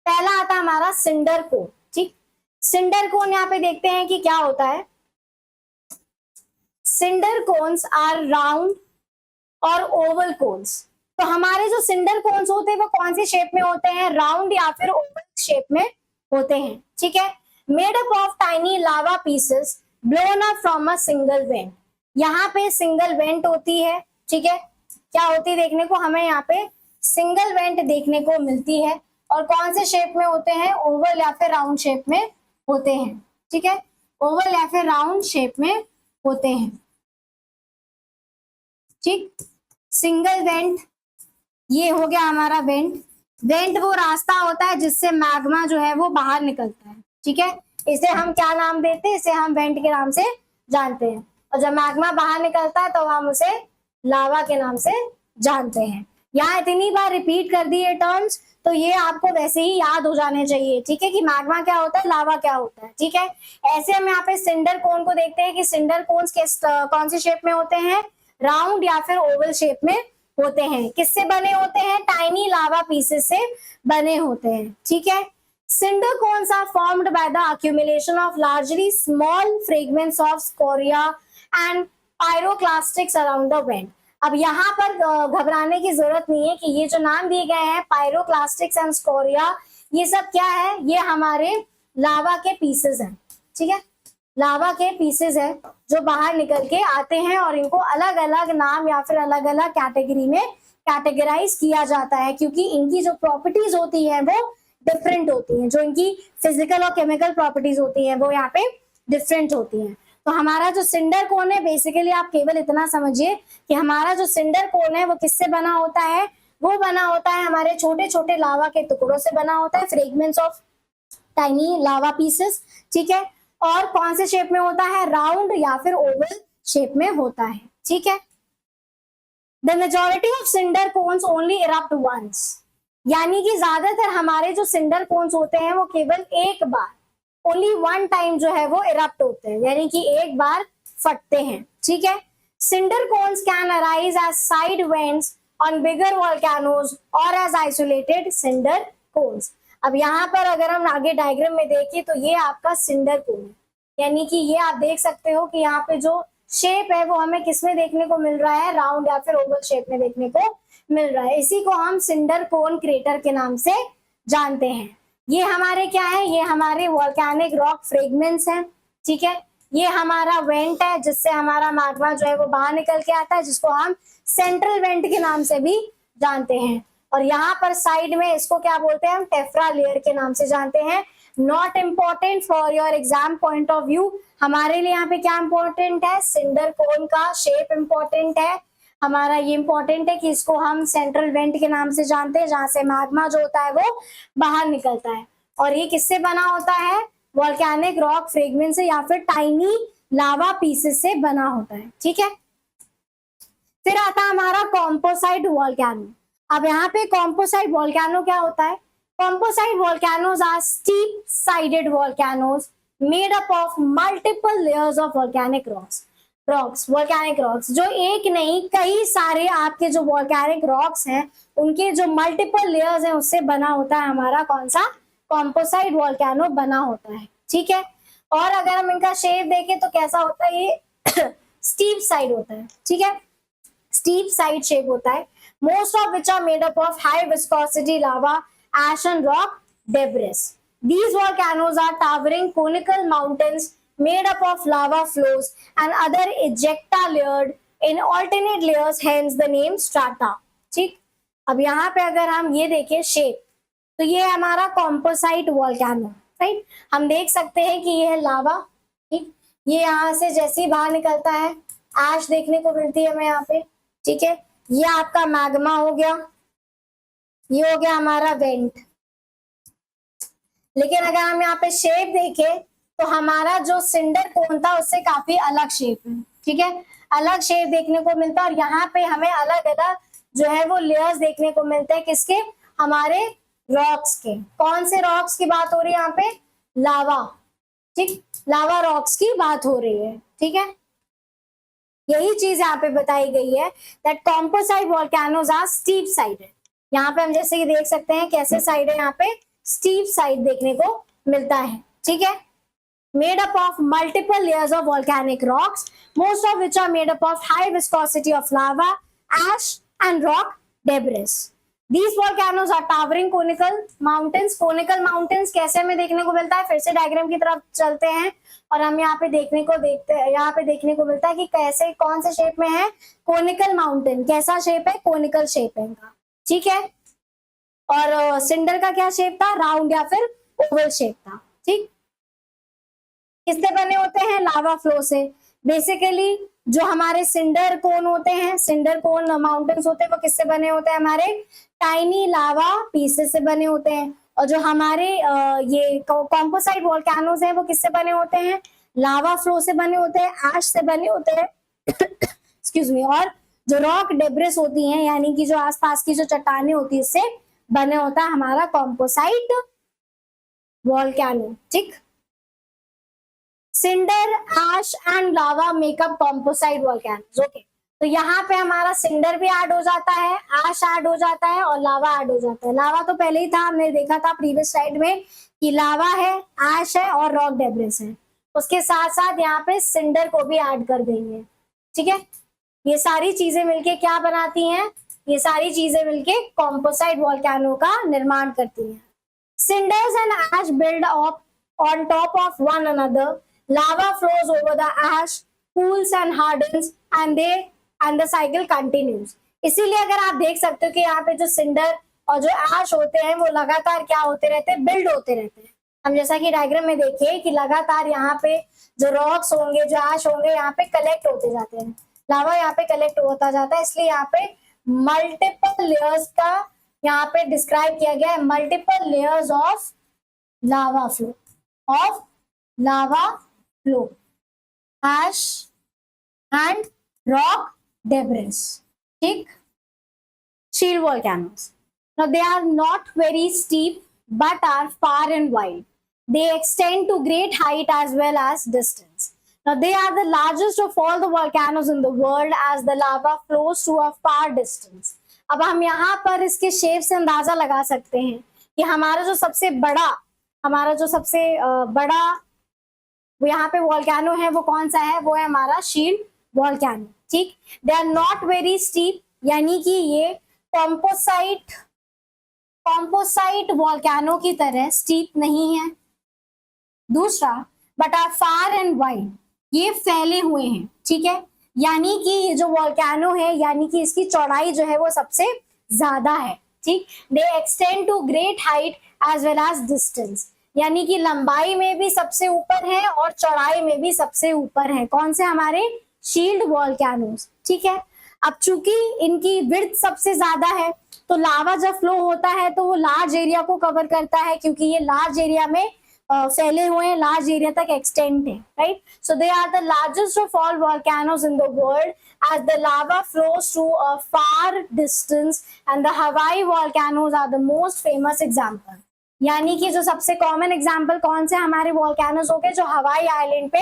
पहला आता है हमारा सिंडर कोन। ठीक, सिंडर कोन यहाँ पे देखते हैं कि क्या होता है। सिंडर कोन्स आर राउंड और ओवल कोन्स। तो हमारे जो सिंडर कोन्स होते हैं वो कौन सी शेप में होते हैं? राउंड या फिर ओवल शेप में होते हैं। ठीक है, made up of tiny lava pieces blown up from a single went. यहाँ पे सिंगल वेंट होती है। ठीक है, क्या होती है देखने को हमें यहाँ पे सिंगल वेंट देखने को मिलती है, और कौन से शेप में होते हैं? ओवल या फिर राउंड शेप में होते हैं। ठीक है, ओवल या फिर राउंड शेप में होते हैं। ठीक, सिंगल वेंट ये हो गया हमारा वेंट। वेंट वो रास्ता होता है जिससे मैग्मा जो है वो बाहर निकलता है। ठीक है, इसे हम क्या नाम देते हैं? इसे हम वेंट के नाम से जानते हैं, और जब मैग्मा बाहर निकलता है तो हम उसे लावा के नाम से जानते हैं। यहाँ इतनी बार रिपीट कर दी ये टर्म्स, तो ये आपको वैसे ही याद हो जाने चाहिए। ठीक है, कि मैग्मा क्या होता है, लावा क्या होता है। ठीक है, ऐसे हम यहाँ पे सिंडर कोन को देखते हैं कि सिंडर कोन्स कौन सी शेप में होते हैं? राउंड या फिर ओवल शेप में होते हैं। किससे बने होते हैं? टाइनी लावा पीसेस से बने होते हैं। ठीक है, cinder cones are formed by the accumulation of largely small fragments of scoria and pyroclastics around the vent. अब यहाँ पर घबराने की जरूरत नहीं है कि ये जो नाम दिए गए हैं पायरोक्लास्टिक्स एंड स्कोरिया, ये सब क्या है? ये हमारे लावा के पीसेस हैं। ठीक है, लावा के पीसेस है जो बाहर निकल के आते हैं, और इनको अलग अलग नाम या फिर अलग अलग कैटेगरी में कैटेगराइज किया जाता है, क्योंकि इनकी जो प्रॉपर्टीज होती है वो डिफरेंट होती हैं। जो इनकी फिजिकल और केमिकल प्रॉपर्टीज होती हैं वो यहाँ पे डिफरेंट होती हैं। तो हमारा जो सिंडर कोन है, बेसिकली आप केवल इतना समझिए कि हमारा जो सिंडर कोन है वो किससे बना होता है? वो बना होता है हमारे छोटे छोटे लावा के टुकड़ों से बना होता है, fragments of tiny lava pieces. ठीक है, और कौन से शेप में होता है? राउंड या फिर ओवल शेप में होता है। ठीक है, the majority of cinder cones only erupt once, यानी कि ज्यादातर हमारे जो सिंडर कोन्स होते हैं वो केवल एक बार, ओनली वन टाइम जो है वो इरप्ट होते हैं, यानी कि एक बार फटते हैं। ठीक है, cinder cones can arise as side vents on bigger volcanoes और एज आइसोलेटेड सिंडर कोन्स। अब यहाँ पर अगर हम आगे डायग्राम में देखें तो ये आपका सिंडर कोन है, यानी कि ये आप देख सकते हो कि यहाँ पे जो शेप है वो हमें किस में देखने को मिल रहा है? राउंड या फिर ओवल शेप में देखने को मिल रहा है। इसी को हम सिंडर कोन क्रेटर के नाम से जानते हैं। ये हमारे क्या है? ये हमारे वोल्केनिक रॉक फ्रेगमेंट्स हैं। ठीक है, ये हमारा वेंट है जिससे हमारा मैग्मा जो है वो बाहर निकल के आता है, जिसको हम सेंट्रल वेंट के नाम से भी जानते हैं। और यहाँ पर साइड में इसको क्या बोलते हैं? हम टेफ्रा लेयर के नाम से जानते हैं। Not important for your exam point of view. हमारे लिए यहाँ पे क्या इंपॉर्टेंट है? सिंडर कोन का शेप इंपॉर्टेंट है, हमारा ये इंपॉर्टेंट है कि इसको हम सेंट्रल वेंट के नाम से जानते हैं, जहां से मैग्मा जो होता है वो बाहर निकलता है। और ये किससे बना होता है? वॉल्केनिक रॉक फ्रेगमेंट से या फिर टाइनी लावा पीसेस से बना होता है। ठीक है, फिर आता है हमारा कॉम्पोसाइट वॉल्केनो। अब यहाँ पे कॉम्पोसाइट वॉल्केनो क्या होता है? Composite volcanoes are steep sided volcanoes made up of multiple layers of volcanic volcanic rocks, जो एक नहीं कई सारे आपके जो वॉल्केनिक रॉक्स हैं उनके जो मल्टीपल लेयर्स हैं उससे बना होता है हमारा कौन सा? कॉम्पोसाइट वॉल्केनो बना होता है। ठीक है, और अगर हम इनका शेप देखें तो कैसा होता है? ये स्टीप साइड होता है। ठीक है, स्टीप साइड शेप होता है। Most of which are made up of high viscosity lava, ash and rock debris. These volcanoes are towering conical mountains made up of lava flows and other ejecta layered in alternate layers, hence the name strata. ठीक, अब यहाँ पे अगर हम ये देखें shape, तो ये है हमारा कॉम्पोसाइट वॉल्केनो। राइट, हम देख सकते हैं कि ये है लावा। ठीक, ये यहाँ से जैसे ही बाहर निकलता है ऐश देखने को मिलती है हमें यहाँ पे। ठीक है, ये आपका मैग्मा हो गया, ये हो गया हमारा वेंट। लेकिन अगर हम यहाँ पे शेप देखें तो हमारा जो सिंडर कोन था उससे काफी अलग शेप है। ठीक है, अलग शेप देखने को मिलता है और यहाँ पे हमें अलग अलग जो है वो लेयर्स देखने को मिलते हैं। किसके? हमारे रॉक्स के। कौन से रॉक्स की बात हो रही है यहाँ पे? लावा। ठीक, लावा रॉक्स की बात हो रही है। ठीक है, यही चीज यहाँ पे बताई गई है that composite volcanoes are steep sided. यहाँ पे हम जैसे कि देख सकते हैं कैसे साइड है, यहाँ पे स्टीप साइड देखने को मिलता है। ठीक है, made up of multiple layers of volcanic rocks, most of which are made up of high viscosity of lava, ash and rock debris. These volcanoes are towering conical mountains. Conical mountains कैसे हमें देखने को मिलता है? फिर से diagram की तरफ चलते हैं और हम यहाँ पे यहाँ पे देखने को मिलता है कि कैसे कौन से शेप में है? Conical mountain. कैसा शेप है? कोनिकल शेप है इनका। ठीक है, और सिंडर का क्या शेप था? राउंड या फिर ओवल शेप था। ठीक, किससे बने होते हैं? लावा फ्लो से। बेसिकली जो हमारे सिंडर कोन होते हैं, सिंडर कोन माउंटेन्स होते हैं, वो किससे बने होते हैं? हमारे टाइनी लावा पीसेस से बने होते हैं। और जो हमारे ये कॉम्पोसाइट वॉल्केनोज हैं वो किससे बने होते हैं? लावा फ्लो से बने होते हैं, ऐश से बने होते हैं एक्सक्यूज मी। और जो रॉक डेब्रिस होती हैं, यानी कि जो आसपास की जो चट्टानें होती है, इससे बने होता है हमारा कॉम्पोसाइट वॉल्केनो। ठीक, cinder, ash and lava make up composite volcanoes. Okay, तो यहाँ पे हमारा सिंडर भी ऐड हो जाता है, ऐश ऐड हो जाता है और लावा ऐड हो जाता है। लावा तो पहले ही था, हमने देखा था प्रीवियस स्लाइड में कि लावा है, ऐश है और रॉक डेब्रिस है। उसके साथ साथ यहाँ पे सिंडर को भी ऐड कर देंगे। ठीक है, ये सारी चीजें मिलके क्या बनाती हैं? ये सारी चीजें मिलके कॉम्पोसाइट वॉल्केनो का निर्माण करती हैं। Cinders and ash build up on top of one another. Lava flows over the ash, cools and hardens, and the cycle continues. इसीलिए अगर आप देख सकते हो कि यहाँ पे जो सिंडर और जो ऐश होते हैं वो लगातार क्या होते रहते हैं? बिल्ड होते रहते हैं। हम जैसा कि डायग्राम में देखिए कि लगातार यहाँ पे जो रॉक्स होंगे, जो ऐश होंगे, यहाँ पे कलेक्ट होते जाते हैं। लावा यहाँ पे कलेक्ट होता जाता है, इसलिए यहाँ पे मल्टीपल लेयर्स का यहाँ पे डिस्क्राइब किया गया है। Multiple layers of lava flow, ash and rock debris. ठीक, shield volcanoes. Now they are not very steep but are far and wide. They extend to great height as well as distance. Now they are the largest of all the volcanoes in the world as the lava flows to a far distance. अब हम यहाँ पर इसके shape से अंदाजा लगा सकते हैं कि हमारा जो सबसे बड़ा वो यहाँ पे वॉल्केनो है, वो कौन सा है? वो है हमारा शील्ड वॉल्केनो। ठीक, they are not very steep, यानी कि ये कॉम्पोसाइट वॉल्केनो की तरह स्टीप नहीं है। दूसरा, but are far and wide, ये फैले हुए हैं। ठीक है, यानी कि ये जो वॉल्केनो है, यानी कि इसकी चौड़ाई जो है वो सबसे ज्यादा है। ठीक, they extend to great height as well as distance, यानी कि लंबाई में भी सबसे ऊपर है और चौड़ाई में भी सबसे ऊपर है। कौन से? हमारे शील्ड वॉल्केनोस। ठीक है, अब चूंकि इनकी विड्थ सबसे ज्यादा है तो लावा जब फ्लो होता है तो वो लार्ज एरिया को कवर करता है, क्योंकि ये लार्ज एरिया में फैले हुए हैं, लार्ज एरिया तक एक्सटेंड है, right. So they are the largest of all volcanoes in the world as the lava flows to a far distance, and the Hawaii volcanoes are the most famous example। यानी कि जो सबसे common example कौन से हमारे volcanoes हो गए, जो हवाई आइलैंड पे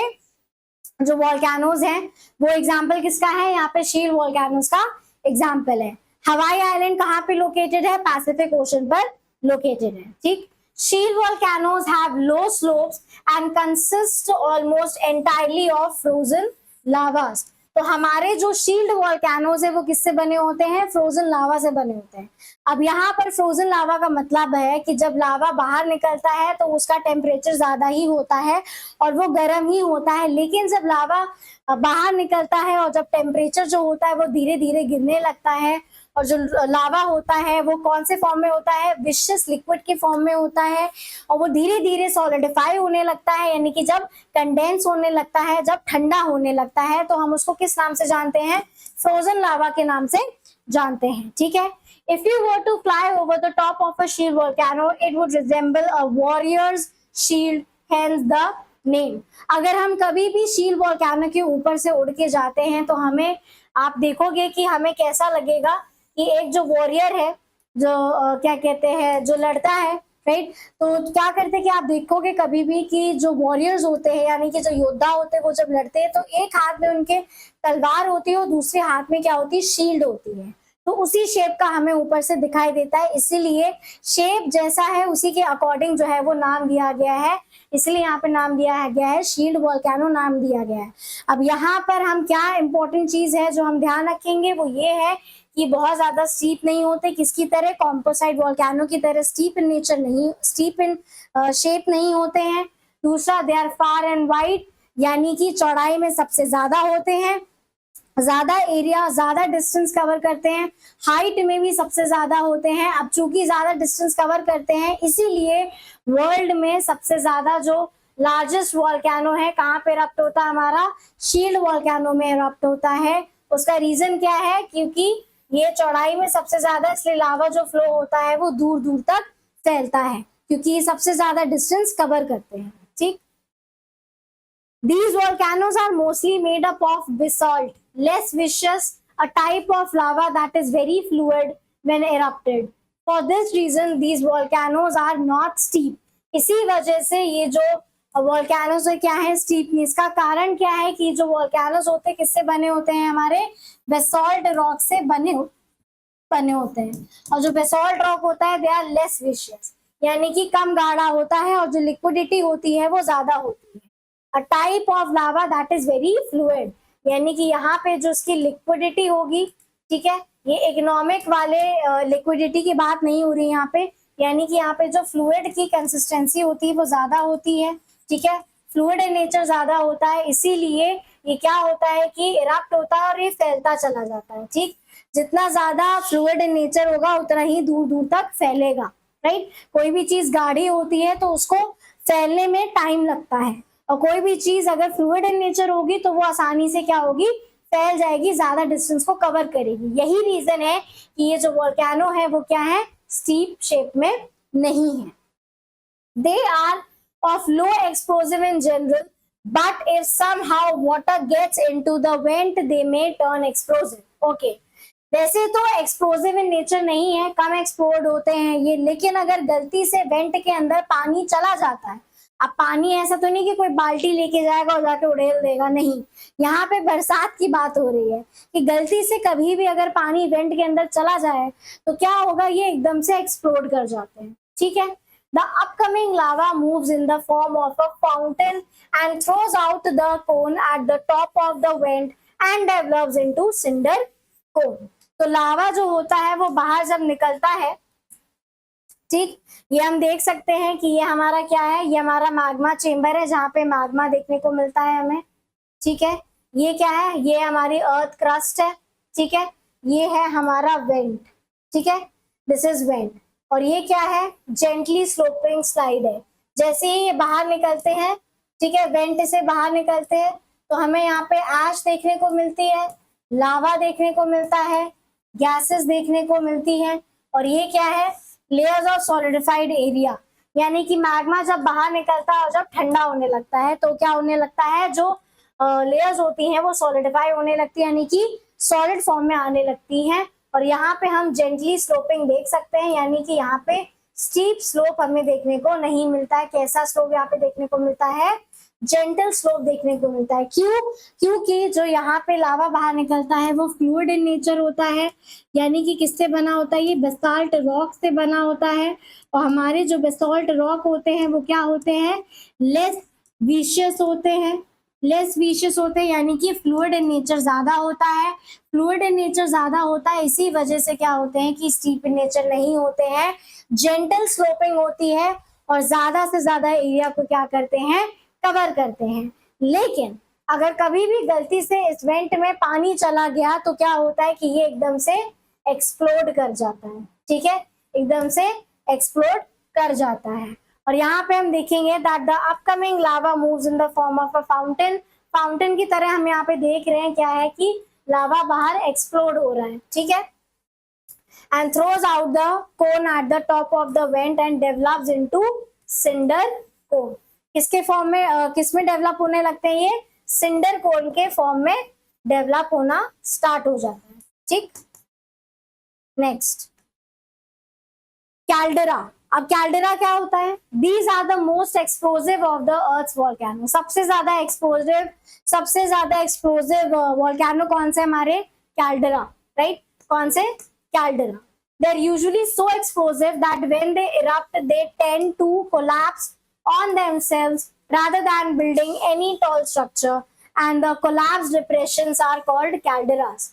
जो वॉल्केनोज हैं वो एग्जाम्पल किसका है, यहाँ पे शील्ड वॉल्केनोज का एग्जाम्पल है। हवाई आइलैंड कहाँ पे लोकेटेड है, पैसिफिक ओशन पर लोकेटेड है, ठीक। Shield volcanoes have low slopes and consist almost entirely of frozen lavas। तो हमारे जो शील्ड वॉल्केनोज है वो किससे बने होते हैं, फ्रोजन लावा से बने होते हैं। अब यहाँ पर फ्रोजन लावा का मतलब है कि जब लावा बाहर निकलता है तो उसका टेम्परेचर ज्यादा ही होता है और वो गर्म ही होता है, लेकिन जब लावा बाहर निकलता है और जब टेम्परेचर जो होता है वो धीरे धीरे गिरने लगता है, और जो लावा होता है वो कौन से फॉर्म में होता है, विशस लिक्विड के फॉर्म में होता है, और वो धीरे धीरे सॉलिडिफाई होने लगता है, यानी कि जब कंडेंस होने लगता है, जब ठंडा होने लगता है, तो हम उसको किस नाम से जानते हैं, फ्रोजन लावा के नाम से जानते हैं, ठीक है। If you were to fly over the top of a shield volcano, it would resemble a warrior's shield, hence the name। अगर हम कभी भी शील्ड वॉल्केनो के ऊपर से उड़ के जाते हैं तो हमें, आप देखोगे कि हमें कैसा लगेगा कि एक जो वॉरियर है, जो क्या कहते हैं, जो लड़ता है, राइट। तो क्या करते हैं कि आप देखोगे कभी भी कि जो वॉरियर्स होते हैं, यानी कि जो योद्धा होते हैं, वो जब लड़ते हैं तो एक हाथ में उनके तलवार होती है और दूसरे हाथ में क्या होती है, शील्ड होती है। तो उसी शेप का हमें ऊपर से दिखाई देता है, इसीलिए शेप जैसा है उसी के अकॉर्डिंग जो है वो नाम दिया गया है, इसलिए यहाँ पे नाम दिया गया है, शील्ड वॉल्केनो नाम दिया गया है। अब यहाँ पर हम क्या इंपॉर्टेंट चीज है जो हम ध्यान रखेंगे वो ये है कि बहुत ज्यादा स्टीप नहीं होते, किसकी तरह, कॉम्पोसाइट वॉल्केनो की तरह स्टीप इन नेचर नहीं, स्टीप इन शेप नहीं होते हैं। दूसरा, they are far and wide, यानी कि चौड़ाई में सबसे ज्यादा होते हैं, ज्यादा एरिया, ज्यादा डिस्टेंस कवर करते हैं, हाइट में भी सबसे ज्यादा होते हैं। अब चूंकि ज्यादा डिस्टेंस कवर करते हैं इसीलिए वर्ल्ड में सबसे ज्यादा जो लार्जेस्ट वॉल्केनो है कहाँ पे इरप्ट होता है, हमारा शील्ड वॉल्केनो में इरप्ट होता है। उसका रीजन क्या है, क्योंकि ये चौड़ाई में सबसे ज्यादा, इसलिए लावा जो फ्लो होता है वो दूर दूर तक फैलता है, क्योंकि ये सबसे ज्यादा डिस्टेंस कवर करते हैं, ठीक। These volcanoes are mostly made up of basalt, less viscous, a type of lava that is very fluid when erupted। For this reason, these volcanoes are not steep। इसी वजह से ये जो वॉल्केनोज क्या है, स्टीप नहीं। इसका कारण क्या है कि जो वॉल्केनोज होते हैं किससे बने होते हैं, हमारे बेसॉल्ट रॉक से बने होते हैं, और जो बेसॉल्ट रॉक होता है दे आर लेस विशियस, यानी कि कम गाढ़ा होता है और जो लिक्विडिटी होती है वो ज्यादा होती है। A type of lava that is very fluid, यानी कि यहाँ पे जो इसकी लिक्विडिटी होगी, ठीक है, ये इकोनॉमिक वाले लिक्विडिटी की बात नहीं हो रही यहाँ पे, यानी कि यहाँ पे जो फ्लूइड की कंसिस्टेंसी होती है वो ज्यादा होती है, ठीक है, फ्लूइड इन नेचर ज्यादा होता है, इसीलिए ये क्या होता है कि इरप्ट होता है और ये फैलता चला जाता है, ठीक। जितना ज्यादा फ्लूइड इन नेचर होगा उतना ही दूर दूर तक फैलेगा, राइट। कोई भी चीज गाढ़ी होती है तो उसको फैलने में टाइम लगता है, और कोई भी चीज अगर फ्लूइड इन नेचर होगी तो वो आसानी से क्या होगी, फैल जाएगी, ज्यादा डिस्टेंस को कवर करेगी। यही रीजन है कि ये जो वॉल्केनो है वो क्या है, स्टीप शेप में नहीं है। They are of low explosive in general, but if somehow water gets into the vent they may turn explosive। okay, वैसे तो एक्सप्लोसिव इन नेचर नहीं है, कम एक्सप्लोड होते हैं ये, लेकिन अगर गलती से वेंट के अंदर पानी चला जाता है, अब पानी ऐसा तो नहीं कि कोई बाल्टी लेके जाएगा और जाके उड़ेल देगा, नहीं, यहाँ पे बरसात की बात हो रही है कि गलती से कभी भी अगर पानी वेंट के अंदर चला जाए तो क्या होगा, ये एकदम से एक्सप्लोड कर जाते हैं, ठीक है। The upcoming lava moves in the form of a fountain and throws out the cone at the top of the vent and develops into cinder cone। तो लावा जो होता है वो बाहर जब निकलता है, ठीक, ये हम देख सकते हैं कि ये हमारा क्या है, ये हमारा मैग्मा चेम्बर है जहाँ पे मैग्मा देखने को मिलता है हमें, ठीक है। ये क्या है, ये हमारी अर्थ क्रस्ट है, ठीक है, ये है हमारा वेंट, ठीक है, दिस इज वेंट, और ये क्या है, जेंटली स्लोपिंग स्लाइड है। जैसे ही ये बाहर निकलते हैं, ठीक है, वेंट से बाहर निकलते हैं तो हमें यहाँ पे ऐश देखने को मिलती है, लावा देखने को मिलता है, गैसेस देखने को मिलती हैं, और ये क्या है, लेयर्स ऑफ सॉलिडिफाइड एरिया, यानी कि मैग्मा जब बाहर निकलता है और जब ठंडा होने लगता है तो क्या होने लगता है, जो लेयर्स होती हैं वो सॉलिडिफाई होने लगती है, यानी कि सॉलिड फॉर्म में आने लगती हैं। और यहाँ पे हम जेंटली स्लोपिंग देख सकते हैं, यानी कि यहाँ पे स्टीप स्लोप हमें देखने को नहीं मिलता है। कैसा स्लोप यहाँ पे देखने को मिलता है, जेंटल स्लोप देखने को मिलता है। क्यों? क्योंकि जो यहाँ पे लावा बाहर निकलता है वो फ्लूइड इन नेचर होता है, यानी कि किससे बना होता है, ये बेसाल्ट रॉक से बना होता है। और हमारे जो बेसाल्ट रॉक होते हैं वो क्या होते हैं, लेस विशियस होते हैं, लेस विशियस होते हैं, यानी कि फ्लूइड इन नेचर ज्यादा होता है। फ्लूइड इन नेचर ज्यादा होता है, इसी वजह से क्या होते हैं कि स्टीप इन नेचर नहीं होते हैं, जेंटल स्लोपिंग होती है और ज्यादा से ज्यादा एरिया को क्या करते हैं, कवर करते हैं। लेकिन अगर कभी भी गलती से इस वेंट में पानी चला गया तो क्या होता है कि ये एकदम से एक्सप्लोड कर जाता है, ठीक है, एकदम से एक्सप्लोड कर जाता है। और यहाँ पे हम देखेंगे that the upcoming lava moves in the form of a fountain, fountain की तरह हम यहाँ पे देख रहे हैं क्या है कि लावा बाहर एक्सप्लोड हो रहा है, ठीक है, and throws out the cone at the top of the vent and develops into cinder cone। किसके फॉर्म में किस में डेवलप होने लगते हैं, ये सिंडर कोन के फॉर्म में डेवलप होना स्टार्ट हो जाता है, ठीक। Next, caldera. अब कैल्डेरा क्या होता है, these are the most explosive of the earth's volcano. सबसे ज्यादा एक्सप्लोसिव वोल्केनो कौन से हमारे, कैल्डेरा, राइट, कौन से, caldera. They are usually so explosive that when they erupt, they tend to collapse on themselves rather than building any tall structure, and the collapsed depressions are called calderas।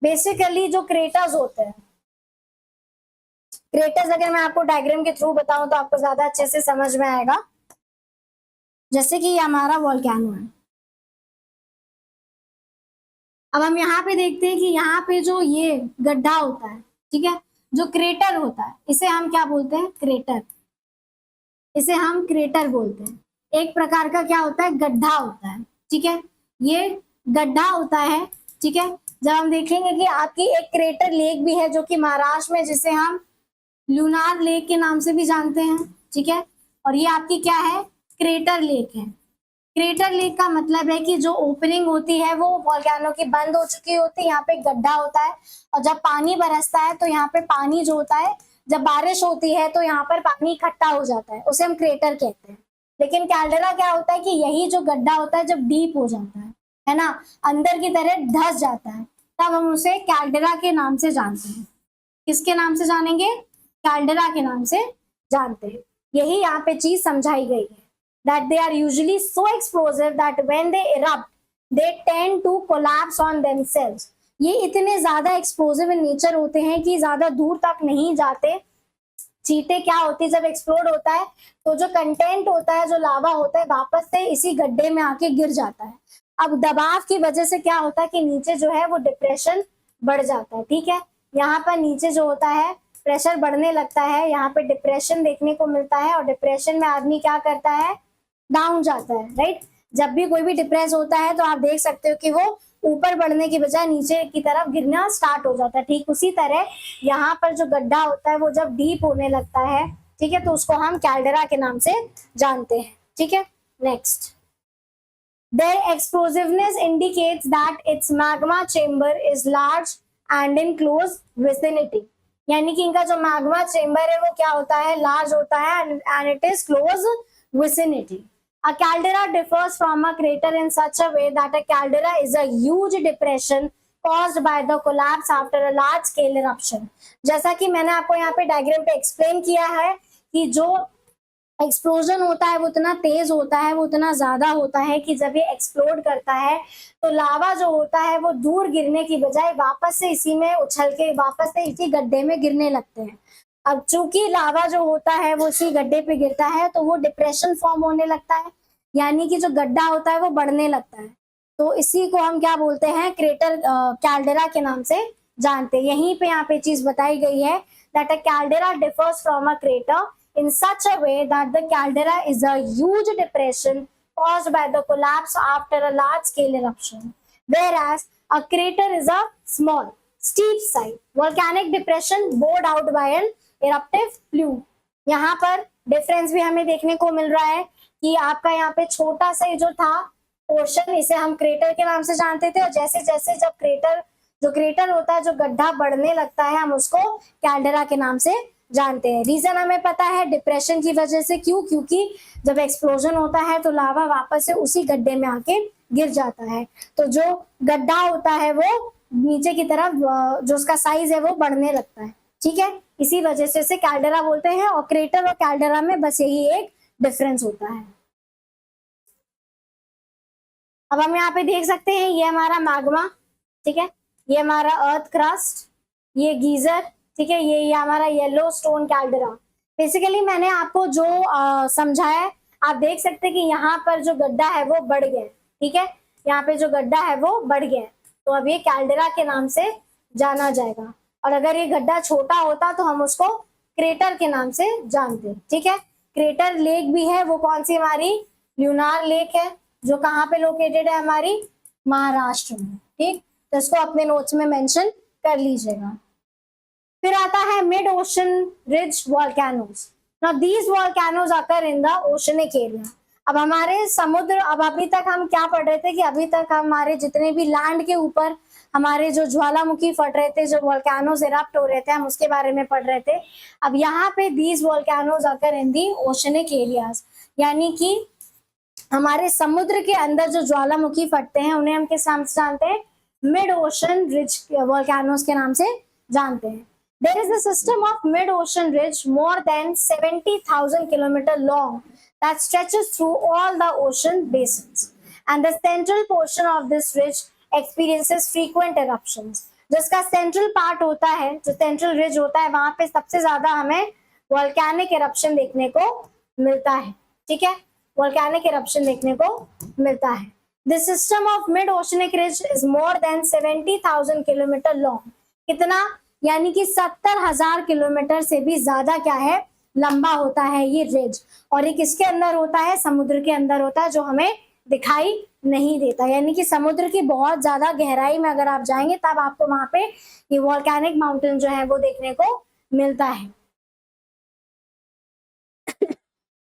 Basically जो craters होते हैं, craters अगर मैं आपको diagram के through बताऊं तो आपको ज्यादा अच्छे से समझ में आएगा। जैसे कि ये हमारा वोल्केनो है, अब हम यहाँ पे देखते हैं कि यहाँ पे जो ये गड्ढा होता है, ठीक है, जो क्रेटर होता है इसे हम क्या बोलते हैं, क्रेटर, इसे हम क्रेटर बोलते हैं। एक प्रकार का क्या होता है, गड्ढा होता है, ठीक है, ये गड्ढा होता है, ठीक है। जब हम देखेंगे कि आपकी एक क्रेटर लेक भी है जो कि महाराष्ट्र में, जिसे हम लूनार लेक के नाम से भी जानते हैं, ठीक है, और ये आपकी क्या है, क्रेटर लेक है। क्रेटर लेक का मतलब है कि जो ओपनिंग होती है वो वोल्केनो की बंद हो चुकी होती है, यहाँ पे गड्ढा होता है, और जब पानी बरसता है तो यहाँ पे पानी जो होता है, जब बारिश होती है तो यहाँ पर पानी इकट्ठा हो जाता है, उसे हम क्रेटर कहते हैं। लेकिन कैल्डेरा क्या होता है कि यही जो गड्ढा होता है जब डीप हो जाता है ना, अंदर की तरह धस जाता है, तब हम उसे कैल्डेरा के नाम से जानते हैं। किसके नाम से जानेंगे, कैल्डेरा के नाम से जानते हैं। यही यहाँ पे चीज समझाई गई है, that they are usually so explosive that when they erupt they tend to collapse on themselves। ये इतने ज्यादा एक्सप्लोसिव इन नेचर होते हैं कि ज्यादा दूर तक नहीं जाते। चीटे क्या होती है, जब एक्सप्लोड होता है तो जो कंटेंट होता है, जो लावा होता है, वापस से इसी गड्ढे में आके गिर जाता है। अब दबाव की वजह से क्या होता है कि नीचे जो है वो डिप्रेशन बढ़ जाता है, ठीक है, यहाँ पर नीचे जो होता है प्रेशर बढ़ने लगता है, यहाँ पे डिप्रेशन देखने को मिलता है, और डिप्रेशन में आदमी क्या करता है, डाउन जाता है, राइट। जब भी कोई भी डिप्रेस होता है तो आप देख सकते हो कि वो ऊपर बढ़ने की बजाय नीचे की तरफ गिरना स्टार्ट हो जाता है। ठीक उसी तरह यहाँ पर जो गड्ढा होता है वो जब डीप होने लगता है, ठीक है, तो उसको हम कैल्डेरा के नाम से जानते हैं, ठीक है। Next, their explosiveness indicates that its magma chamber is large and in close vicinity। यानी कि इनका जो मैग्मा चेम्बर है वो क्या होता है, लार्ज होता है and it is close vicinity। A caldera differs from a crater in such a way that a caldera is a huge depression caused by the collapse after a large scale eruption। जैसा कि मैंने आपको यहाँ पे diagram पे explain किया है कि जो एक्सप्लोजन होता है वो इतना तेज होता है, वो इतना ज्यादा होता है कि जब ये एक्सप्लोड करता है तो लावा जो होता है वो दूर गिरने की बजाय वापस से इसी में उछल के वापस से इसी गड्ढे में गिरने लगते हैं। अब चूंकि लावा जो होता है वो इसी गड्ढे पे गिरता है तो वो डिप्रेशन फॉर्म होने लगता है, यानी कि जो गड्ढा होता है वो बढ़ने लगता है, तो इसी को हम क्या बोलते हैं, क्रेटर, कैल्डेरा के नाम से जानते हैं। यहीं पे यहाँ पे चीज बताई गई है that a caldera differs from a crater in such a way that the caldera is a huge depression caused by the collapse after a large scale eruption, whereas A crater is a small steep side volcanic depression bored out by an eruptive plume. यहाँ पर difference भी हमें देखने को मिल रहा है कि आपका यहाँ पे छोटा सा जो था पोर्शन, इसे हम क्रेटर के नाम से जानते थे, और जैसे जैसे जब क्रेटर होता है, जो गड्ढा बढ़ने लगता है, हम उसको कैल्डेरा के नाम से जानते हैं। रीजन हमें पता है, डिप्रेशन की वजह से। क्यों? क्योंकि जब एक्सप्लोजन होता है तो लावा वापस से उसी गड्ढे में आके गिर जाता है, तो जो गड्ढा होता है वो नीचे की तरफ जो उसका साइज है वो बढ़ने लगता है। ठीक है, इसी वजह से इसे कैल्डेरा बोलते हैं, और क्रेटर और कैल्डेरा में बस यही एक डिफरेंस होता है। अब हम यहाँ पे देख सकते हैं, ये हमारा मैग्मा, ठीक है, ये हमारा अर्थ क्रस्ट, ये गीजर, ठीक है, ये हमारा येलो स्टोन कैल्डेरा। बेसिकली मैंने आपको जो समझाया, आप देख सकते हैं कि यहाँ पर जो गड्ढा है वो बढ़ गया, ठीक है, यहाँ पे जो गड्ढा है वो बढ़ गया, तो अब ये कैल्डेरा के नाम से जाना जाएगा। और अगर ये गड्ढा छोटा होता तो हम उसको क्रेटर के नाम से जानते। ठीक है, क्रेटर लेक भी है, वो कौन सी हमारी ल्यूनार लेक है, जो कहाँ पे लोकेटेड है, हमारी महाराष्ट्र में। ठीक, तो इसको अपने नोट्स में मेंशन कर लीजिएगा। फिर आता है mid ocean ridge volcanoes. Now these volcanoes occur in the oceanic area. अब हमारे समुद्र, अब अभी तक हम क्या पढ़ रहे थे कि अभी तक हमारे जितने भी लैंड के ऊपर हमारे जो ज्वालामुखी फट रहे थे, जो वॉल्केनोज इरप्ट हो रहे थे, हम उसके बारे में पढ़ रहे थे। अब यहाँ पे these volcanoes occur in the oceanic areas, यानी कि हमारे समुद्र के अंदर जो ज्वालामुखी फटते हैं उन्हें हम किस नाम से जानते हैं? मिड ओशन रिज वॉल्केनोज के नाम से जानते हैं। There is a system of mid-ocean ridge more than 70,000 kilometers long that stretches through all the ocean basins, and the central portion of this ridge experiences frequent eruptions. जिसका central part होता है, जो central ridge होता है, वहां पे सबसे ज्यादा हमें वॉल्केनिक इरप्शन देखने को मिलता है। ठीक है, वॉल्केनिक इरप्शन देखने को मिलता है। This system of mid-oceanic ridge is more than 70,000 kilometers long. कितना? यानी कि 70,000 किलोमीटर से भी ज्यादा क्या है, लंबा होता है ये रिज। और ये किसके अंदर होता है? समुद्र के अंदर होता है, जो हमें दिखाई नहीं देता। यानी कि समुद्र की बहुत ज्यादा गहराई में अगर आप जाएंगे तब आपको वहां पे ये वॉल्केनिक माउंटेन जो है वो देखने को मिलता है।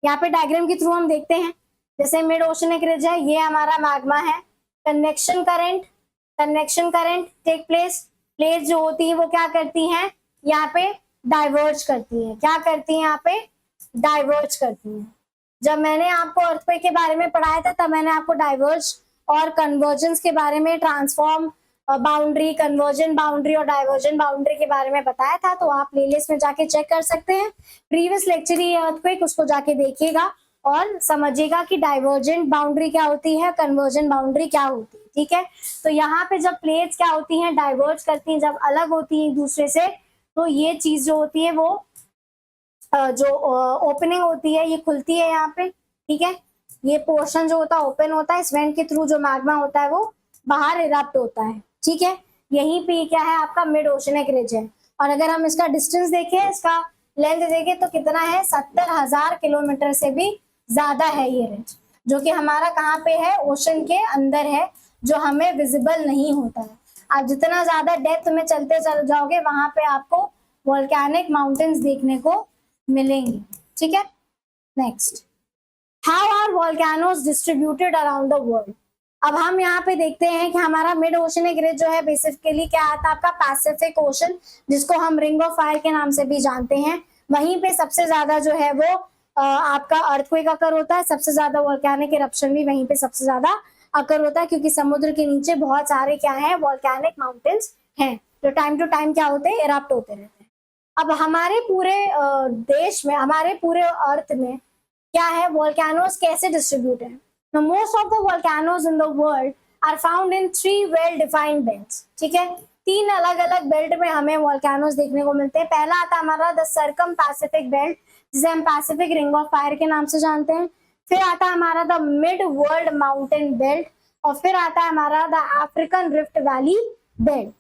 यहाँ पे डायग्राम के थ्रू हम देखते हैं, जैसे मिड ओशनिक रिज है, ये हमारा मैग्मा है। Convection current take place. Plate जो होती है वो क्या करती हैं? यहाँ पे डाइवर्ज करती है। क्या करती है? यहाँ पे डाइवर्ज करती है। जब मैंने आपको अर्थक्वेक के बारे में पढ़ाया था तब मैंने आपको डाइवर्ज और कन्वर्जेंस के बारे में, ट्रांसफॉर्म बाउंड्री, कन्वर्जन बाउंड्री और डाइवर्जन बाउंड्री के बारे में बताया था, तो आप प्लेलिस्ट में जाके चेक कर सकते हैं। प्रीवियस लेक्चर ही अर्थक्वेक, उसको जाके देखिएगा और समझिएगा कि डाइवर्जेंट बाउंड्री क्या होती है, कन्वर्जन बाउंड्री क्या होती है। ठीक है, तो यहाँ पे जब प्लेट्स क्या होती हैं, डाइवर्ज करती हैं, जब अलग होती हैं एक दूसरे से, तो ये चीज जो होती है वो जो ओपनिंग होती है ये खुलती है यहाँ पे। ठीक है, ये पोर्शन जो होता है ओपन होता है, इस वेंट के थ्रू जो मैग्मा होता है वो बाहर इरप्ट होता है। ठीक है, यहीं पे क्या है, आपका मिड ओशनिक रिज है। और अगर हम इसका डिस्टेंस देखें, इसका लेंथ देखें तो कितना है, 70,000 किलोमीटर से भी ज्यादा है ये रिज, जो कि हमारा कहाँ पे है, ओशन के अंदर है, जो हमें विजिबल नहीं होता है। आप जितना ज्यादा डेप्थ में चलते चल जाओगे वहां पे आपको वॉल्केनिक माउंटेन्स देखने को मिलेंगे। ठीक है, next, how are volcanoes distributed around the world. अब हम यहाँ पे देखते हैं कि हमारा मिड ओशनिक रिज जो है बेसिकली क्या आता है, आपका पैसिफिक ओशन, जिसको हम रिंग ऑफ फायर के नाम से भी जानते हैं। वहीं पे सबसे ज्यादा जो है वो आपका अर्थक्वेक अकर होता है, सबसे ज्यादा वॉल्केनिक इरप्शन भी वहीं पे सबसे ज्यादा अकर होता है, क्योंकि समुद्र के नीचे बहुत सारे क्या है, वॉल्केनिक माउंटेन्स हैं, जो टाइम टू टाइम क्या होते हैं, इरप्ट होते रहते हैं। अब हमारे पूरे देश में, हमारे पूरे अर्थ में क्या है, वॉल्केनोज कैसे डिस्ट्रीब्यूट है? Now, most of the volcanoes in the world are found in 3 well-defined belts. ठीक है, 3 अलग अलग बेल्ट में हमें वॉल्केनोज देखने को मिलते हैं। पहला आता है हमारा द सर्कम पैसिफिक बेल्ट, जिसे हम पैसिफिक रिंग ऑफ फायर के नाम से जानते हैं। फिर आता है हमारा the mid world mountain belt, और फिर आता है हमारा the African rift valley belt.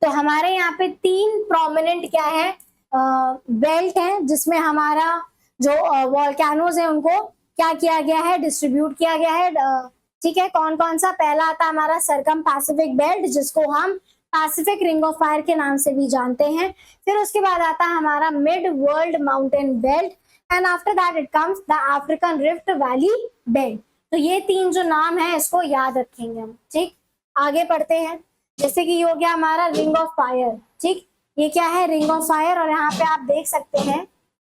तो हमारे यहाँ पे 3 प्रोमिनेंट क्या है, बेल्ट हैं, जिसमें हमारा जो वॉल्केनोज है उनको क्या किया गया है, डिस्ट्रीब्यूट किया गया है ठीक है, कौन कौन सा? पहला आता है हमारा सरकम पैसिफिक बेल्ट, जिसको हम पैसिफिक रिंग ऑफ फायर के नाम से भी जानते हैं। फिर उसके बाद आता है हमारा mid world mountain belt, and after that it comes the African rift valley belt. तो ये 3 जो नाम है इसको याद रखेंगे हम। ठीक, आगे पढ़ते हैं। जैसे कि ये हो गया हमारा रिंग ऑफ फायर। ठीक, ये क्या है? Ring of fire. और यहाँ पे आप देख सकते हैं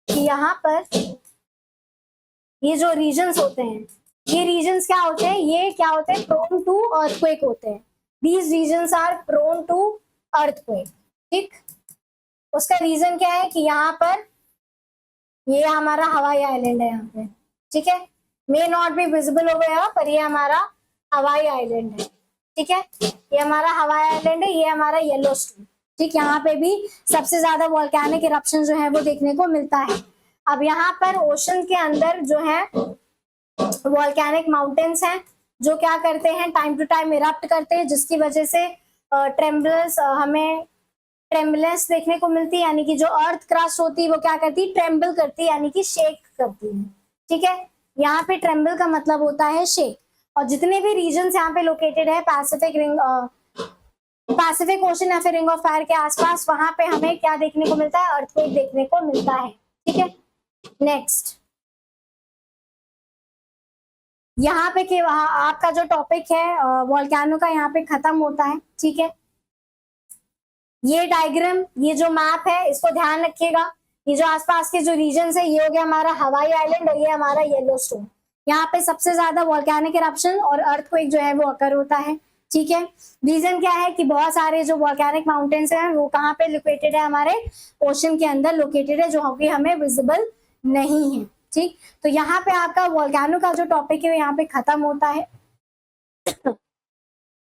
कि यहाँ पर ये जो रीजन्स होते हैं, ये रीजन्स क्या होते हैं? ये क्या होते हैं? प्रोन टू अर्थक्वेक होते हैं। These regions are prone to earthquake. ठीक, उसका रीजन क्या है कि यहाँ पर ये हमारा हवाई आइलैंड है यहाँ पे। ठीक है, मे नॉट बी विजिबल हो गया, पर ये हमारा हवाई आइलैंड है। ठीक है, ये हमारा हवाई आइलैंड है, ये हमारा येलोस्टोन। ठीक, यहाँ पे भी सबसे ज्यादा वोल्केनिक इरप्शन जो है वो देखने को मिलता है। अब यहाँ पर ओशन के अंदर जो है वोल्केनिक माउंटेन्स हैं, जो क्या करते हैं? टाइम टू टाइम इरप्ट करते हैं, जिसकी वजह से हमें ट्रेम्बलेंस देखने को मिलती है, यानी कि जो अर्थ क्रस्ट होती है वो क्या करती है? ट्रेम्बल करती है, यानी कि शेक करती है। ठीक है, यहाँ पे ट्रेम्बल का मतलब होता है शेक। और जितने भी रीजन्स यहाँ पे लोकेटेड है पैसिफिक ओशन या फिर रिंग ऑफ फायर के आसपास, वहां पे हमें क्या देखने को मिलता है? अर्थक्वेक देखने को मिलता है। ठीक है, नेक्स्ट यहाँ पे कि आपका जो टॉपिक है वोल्केनो का यहाँ पे खत्म होता है। ठीक है, ये डायग्राम, ये जो मैप है, इसको ध्यान रखिएगा। ये जो आसपास के जो रीजन्स है, ये हो गया हमारा हवाई आइलैंड और ये हमारा येलोस्टोन। यहाँ पे सबसे ज्यादा वोल्केनिक इरप्शन और अर्थक्वेक जो है वो अकर होता है। ठीक है, रीजन क्या है कि बहुत सारे जो वोल्केनिक माउंटेन्स हैं वो कहाँ पे लोकेटेड है? हमारे ओशन के अंदर लोकेटेड है, जो कि हमें विजिबल नहीं है। ठीक, तो यहाँ पे आपका वोल्केनो का जो टॉपिक है यहाँ पे खत्म होता है।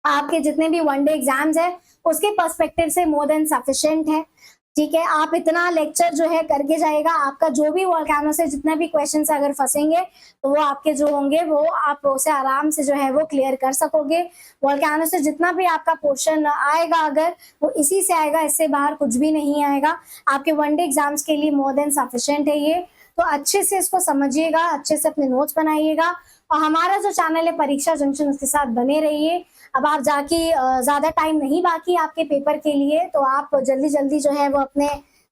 आपके जितने भी वनडे एग्जाम्स है उसके पर्सपेक्टिव से मोर देन सफिशिएंट है। ठीक है, आप इतना लेक्चर जो है करके जाएगा, आपका जो भी वोल्केनो से जितना भी क्वेश्चन अगर फंसेंगे तो वो आपके जो होंगे वो आप उसे आराम से जो है वो क्लियर कर सकोगे। वोल्केनो से जितना भी आपका क्वेश्चन आएगा अगर वो इसी से आएगा, इससे बाहर कुछ भी नहीं आएगा। आपके वनडे एग्जाम्स के लिए मोर देन सफिशिएंट है ये। तो अच्छे से इसको समझिएगा, अच्छे से अपने नोट्स बनाइएगा, और हमारा जो चैनल है परीक्षा जंक्शन उसके साथ बने रहिए। अब आप जाके ज्यादा टाइम नहीं बाकी आपके पेपर के लिए, तो आप जल्दी जल्दी जो है वो अपने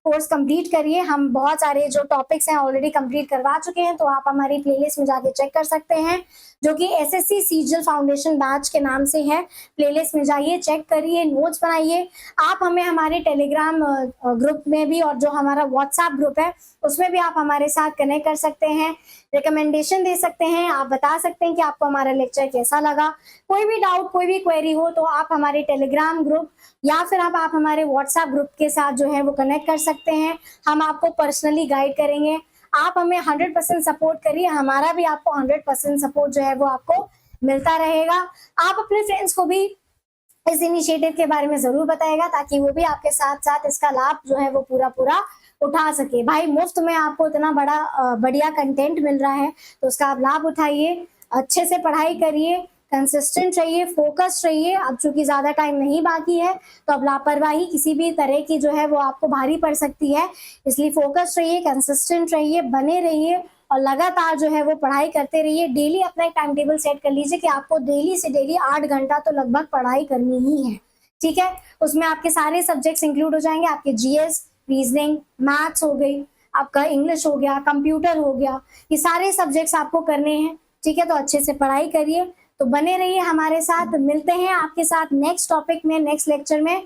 कोर्स कंप्लीट करिए। हम बहुत सारे जो टॉपिक्स हैं ऑलरेडी कंप्लीट करवा चुके हैं, तो आप हमारी प्लेलिस्ट में जाके चेक कर सकते हैं, जो कि एसएससी सीजीएल फाउंडेशन बैच के नाम से है। प्लेलिस्ट में जाइए, चेक करिए, नोट्स बनाइए। आप हमें हमारे टेलीग्राम ग्रुप में भी और जो हमारा व्हाट्सएप ग्रुप है उसमें भी आप हमारे साथ कनेक्ट कर सकते हैं, रिकमेंडेशन दे सकते हैं, आप बता सकते हैं कि आपको हमारा लेक्चर कैसा लगा। कोई भी डाउट, कोई भी क्वेरी हो तो आप हमारे टेलीग्राम ग्रुप या फिर आप हमारे व्हाट्सएप ग्रुप के साथ जो है वो कनेक्ट कर सकते हैं। हम आपको पर्सनली गाइड करेंगे। आप हमें 100% सपोर्ट करिए, हमारा भी आपको 100% सपोर्ट जो है वो आपको मिलता रहेगा। आप अपने फ्रेंड्स को भी इस इनिशिएटिव के बारे में जरूर बताएगा, ताकि वो भी आपके साथ साथ इसका लाभ जो है वो पूरा उठा सके। भाई मुफ्त में आपको इतना बढ़िया कंटेंट मिल रहा है, तो उसका आप लाभ उठाइए, अच्छे से पढ़ाई करिए, कंसिस्टेंट रहिए, फोकस रहिए। अब चूंकि ज्यादा टाइम नहीं बाकी है, तो अब लापरवाही किसी भी तरह की जो है वो आपको भारी पड़ सकती है, इसलिए फोकस रहिए, कंसिस्टेंट रहिए, बने रहिए और लगातार जो है वो पढ़ाई करते रहिए। डेली अपना एक टाइम टेबल सेट कर लीजिए कि आपको डेली से डेली 8 घंटा तो लगभग पढ़ाई करनी ही है। ठीक है, उसमें आपके सारे सब्जेक्ट्स इंक्लूड हो जाएंगे। आपके जीएस, रीजनिंग, मैथ्स हो गई, आपका इंग्लिश हो गया, कंप्यूटर हो गया, ये सारे सब्जेक्ट्स आपको करने हैं। ठीक है, तो अच्छे से पढ़ाई करिए, तो बने रहिए हमारे साथ। मिलते हैं आपके साथ नेक्स्ट टॉपिक में, नेक्स्ट लेक्चर में।